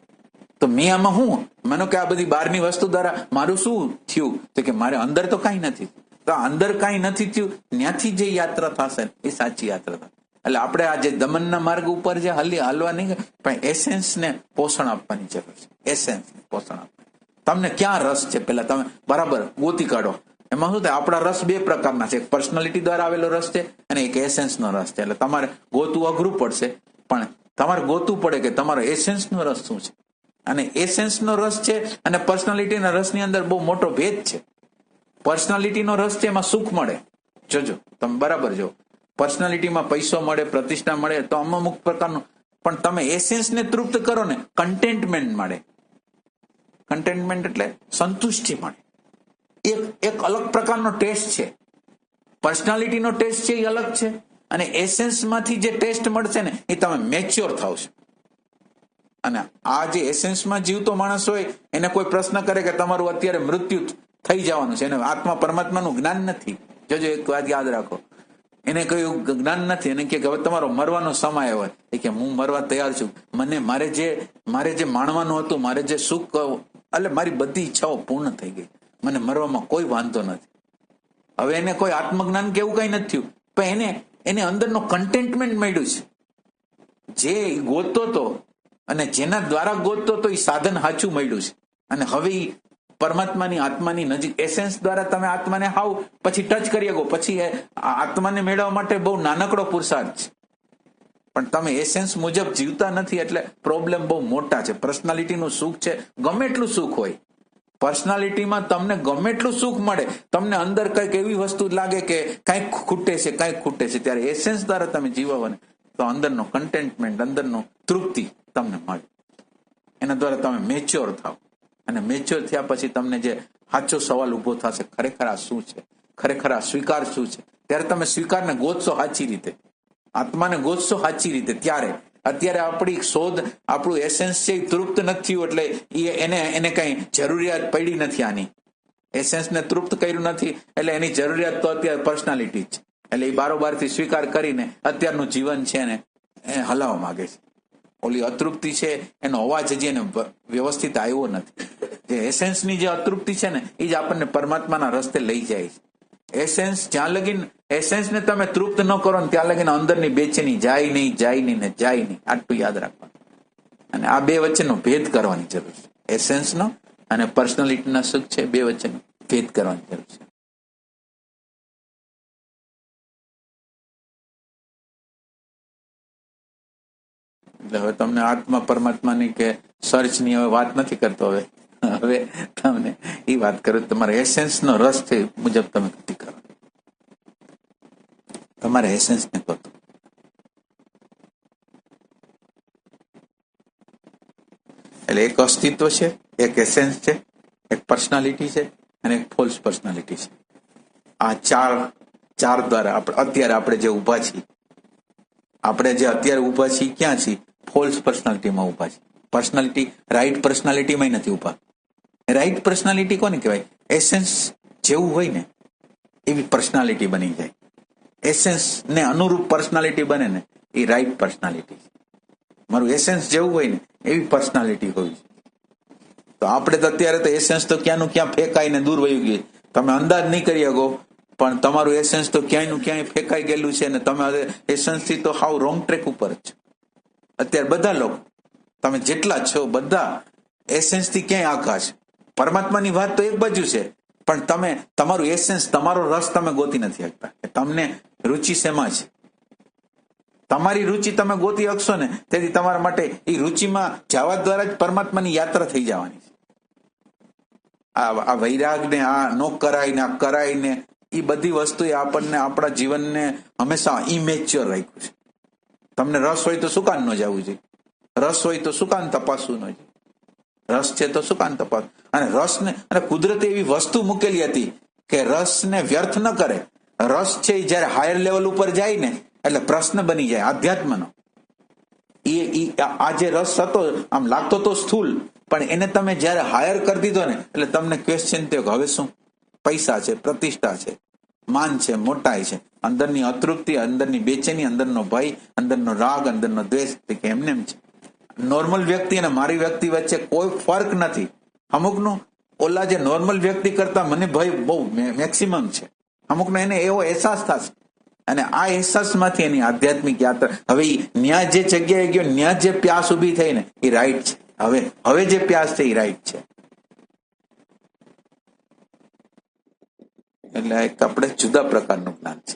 તો મેં આમાં હું માનો કે આ બધી બહારની વસ્તુ દ્વારા મારું શું થયું? તો કે મારે અંદર તો કાંઈ નથી. તો અંદર કાંઈ નથી થયું, ત્યાંથી જે યાત્રા થશે એ સાચી યાત્રા થશે. એટલે આપણે આ જે દમનના માર્ગ ઉપર જે હાલવા નહીં, પણ એસેન્સને પોષણ આપવાની જરૂર છે. એસેન્સને પોષણ આપવાનું. તમને ક્યાં રસ છે પેલા તમે બરાબર ગોતી કાઢો. એમાં શું થાય, આપણા રસ બે પ્રકારના છે, એક પર્સનાલિટી દ્વારા આવેલો રસ છે અને એક એસેન્સનો રસ છે. એટલે તમારે ગોતવું અઘરું પડશે, પણ તમારે ગોતવું પડે કે તમારો એસેન્સનો રસ શું છે. અને એસેન્સનો રસ છે અને પર્સનાલિટીના રસની અંદર બહુ મોટો ભેદ છે. પર્સનાલિટીનો રસ છે એમાં સુખ મળે, જોજો તમે બરાબર જો. પર્સનાલિટીમાં પૈસો મળે, પ્રતિષ્ઠા મળે તો અમુક પ્રકારનું, પણ તમે એસેન્સને તૃપ્ત કરો ને કન્ટેન્ટમેન્ટ મળે. કન્ટેન્ટમેન્ટ એટલે સંતુષ્ટિ મળે. એક અલગ પ્રકારનો ટેસ્ટ છે. પર્સનાલિટીનો ટેસ્ટ છે એ અલગ છે, અને એસેન્સમાંથી જે ટેસ્ટ મળશે ને એ તમે મેચ્યોર થાવશો. અને આ જે એસેન્સમાં જીવતો માણસ હોય એને કોઈ પ્રશ્ન કરે કે તમારું અત્યારે મૃત્યુ થઈ જવાનું છે, એને આત્મા પરમાત્માનું જ્ઞાન નથી. જોજો એક વાત યાદ રાખો, એને કયું જ્ઞાન નથી. એને કે હવે તમારો મરવાનો સમય આવ્યો હોય કે હું મરવા તૈયાર છું, મારે જે માણવાનું હતું, મારે જે સુખ, એટલે મારી બધી ઈચ્છાઓ પૂર્ણ થઈ ગઈ, મને મરવામાં કોઈ વાંધો નથી. હવે એને કોઈ આત્મજ્ઞાન કે એવું કઈ નથી થયું, પણ એને અંદરનો કન્ટેન્ટમેન્ટ મળ્યું છે. જે ગોતતો હતો અને જેના દ્વારા ગોતતો હતો એ સાધન સાચું મળ્યું છે. અને હવે પરમાત્માની આત્માની નજીક એસેન્સ દ્વારા તમે આત્માને હાવ પછી ટચ કરી શકો. પછી આત્માને મેળવવા માટે બહુ નાનકડો પુરુષાર્થ છે, પણ તમે એસેન્સ મુજબ જીવતા નથી એટલે પ્રોબ્લેમ બહુ મોટા છે. પર્સનાલિટીનું સુખ છે, ગમે એટલું સુખ હોય, પર્સનાલિટીમાં તમને ગમે એટલું સુખ મળે, તમને અંદર કંઈક એવી વસ્તુ લાગે કે કંઈક ખૂટે છે, ત્યારે એસેન્સ દ્વારા તમે જીવો ને તો અંદરનો કન્ટેન્ટમેન્ટ, અંદરનો તૃપ્તિ તમને મળે. એના દ્વારા તમે મેચ્યોર થાવ, અને મેચ્યોર થયા પછી તમને જે સાચો સવાલ ઉભો થશે, ખરેખર આ શું છે, ખરેખર આ સ્વીકાર શું છે, ત્યારે તમે સ્વીકારને ગોતશો સાચી રીતે, આત્માને ગોતશો સાચી રીતે. ત્યારે અત્યારે આપણી શોધ, આપણું એસેન્સ છે એ તૃપ્ત નથી, એટલે એને કઈ જરૂરિયાત પડી નથી. આની એસેન્સને તૃપ્ત કર્યું નથી, એટલે એની જરૂરિયાત તો અત્યારે પર્સનાલિટી જ છે. એટલે એ બારોબારથી સ્વીકાર કરીને અત્યારનું જીવન છે ને એ હલાવવા માંગે છે. ઓલી અતૃપ્તિ છે એનો અવાજ હજી એને વ્યવસ્થિત આવ્યો નથી. જે એસેન્સની જે અતૃપ્તિ છે ને એ જ આપણને પરમાત્માના રસ્તે લઈ જાય છે. એસેન્સ જ્યાં લગીન એસેન્સને તમે તૃપ્ત ન કરો ને ત્યાં લગીને અંદરની બેચેની જાય નહીં. આટલું યાદ રાખવાનું. અને આ બે વચ્ચેનો ભેદ કરવાની જરૂર છે. એસેન્સનો અને પર્સનાલિટીના સુખ છે, બે વચ્ચેનો ભેદ કરવાની જરૂર છે. એટલે હવે તમને આત્મા પરમાત્માની કે સર્ચની હવે વાત નથી કરતો. હવે તમને એ વાત કરું, તમારા એસેન્સનો રસ છે મુજબ તમે ગતિ કરો. તમારે એસેન્સને ગોતો. એટલે એક અસ્તિત્વ છે, એક એસેન્સ છે, એક પર્સનાલિટી છે અને એક ફોલ્સ પર્સનાલિટી છે. આ ચાર દ્વારા અત્યારે આપણે જે ઊભા છીએ, ક્યાં છીએ? ફોલ્સ પર્સનાલિટીમાં ઊભા છીએ. પર્સનાલિટી રાઈટ પર્સનાલિટીમાં નથી ઊભા. રાઈટ પર્સનાલિટી કોને કહેવાય? એસેન્સ જેવું હોય ને એવી પર્સનાલિટી બની જાય. એસેન્સ ને અનુરૂપ પર્સનાલિટી બને ને એ રાઈટ પર્સનાલિટી છે. મારું એસેન્સ જેવું હોય ને એવી પર્સનાલિટી હોય છે. તો આપણે તો અત્યારે તો એસેન્સ તો ક્યાંનું ક્યાં ફેંકાઈને દૂર વયું ગયું. તમે અંદાજ નહીં કરી શકો, પણ તમારું એસેન્સ તો ક્યાંયનું ક્યાંય ફેંકાઈ ગયેલું છે ને તમે એસેન્સથી તો હાવ રોંગ ટ્રેક ઉપર જ છો. અત્યારે બધા લોકો, તમે જેટલા છો બધા એસેન્સથી ક્યાંય આઘા છે. પરમાત્માની વાત તો એક બાજુ છે, પણ તમે તમારું એસેન્સ, તમારો રસ તમે ગોતી નથી શકતા. તમને રુચિ શેમાં છે? તમારી રુચિ તમે ગોતી શકશો ને તેથી તમારા માટે એ રુચિમાં જવા દ્વારા જ પરમાત્માની યાત્રા થઈ જવાની છે. આ વૈરાગ ને આ નો કરાય ને આ કરાય ને એ બધી વસ્તુએ આપણને આપણા જીવનને હંમેશા ઇમેચ્યોર રાખ્યું છે. તમને રસ હોય તો શું કામ ન જવું જોઈએ? રસ હોય તો શું કામ તપાસવું ન જોઈએ? રસ છે તો શું કામ તપાસ? અને રસને, અને કુદરતે એવી વસ્તુ મૂકેલી હતી કે રસને વ્યર્થ ન કરે. રસ છે એ જયારે હાયર લેવલ ઉપર જાય ને એટલે પ્રશ્ન બની જાય આધ્યાત્મનો. આ જે રસ હતો આમ લાગતો તો સ્થૂલ, પણ એને તમે જયારે હાયર કરી દીધો ને એટલે તમને ક્વેશ્ચન થયો કે હવે શું? પૈસા છે, પ્રતિષ્ઠા છે, માન છે, મોટાઈ છે, અંદરની અતૃપ્તિ, અંદરની બેચેની, અંદરનો ભય, અંદરનો રાગ, અંદરનો દ્વેષ કે એમને એમ છે. નોર્મલ વ્યક્તિ અને મારી વ્યક્તિ વચ્ચે કોઈ ફર્ક નથી. અમુકનું ઓલા જે નોર્મલ વ્યક્તિ કરતા મને ભય બહુ મેક્સિમમ છે. અમુકનો એને એવો અહેસાસ થશે અને આ અહેસાસમાંથી એની આધ્યાત્મિક યાત્રા, હવે ન્યા જે જગ્યાએ ગયો, ન્યા જે પ્યાસ ઉભી થઈ ને એ રાઈટ છે. હવે જે પ્યાસ છે એ રાઈટ છે. એટલે એક આપણે જુદા પ્રકારનું જ્ઞાન છે.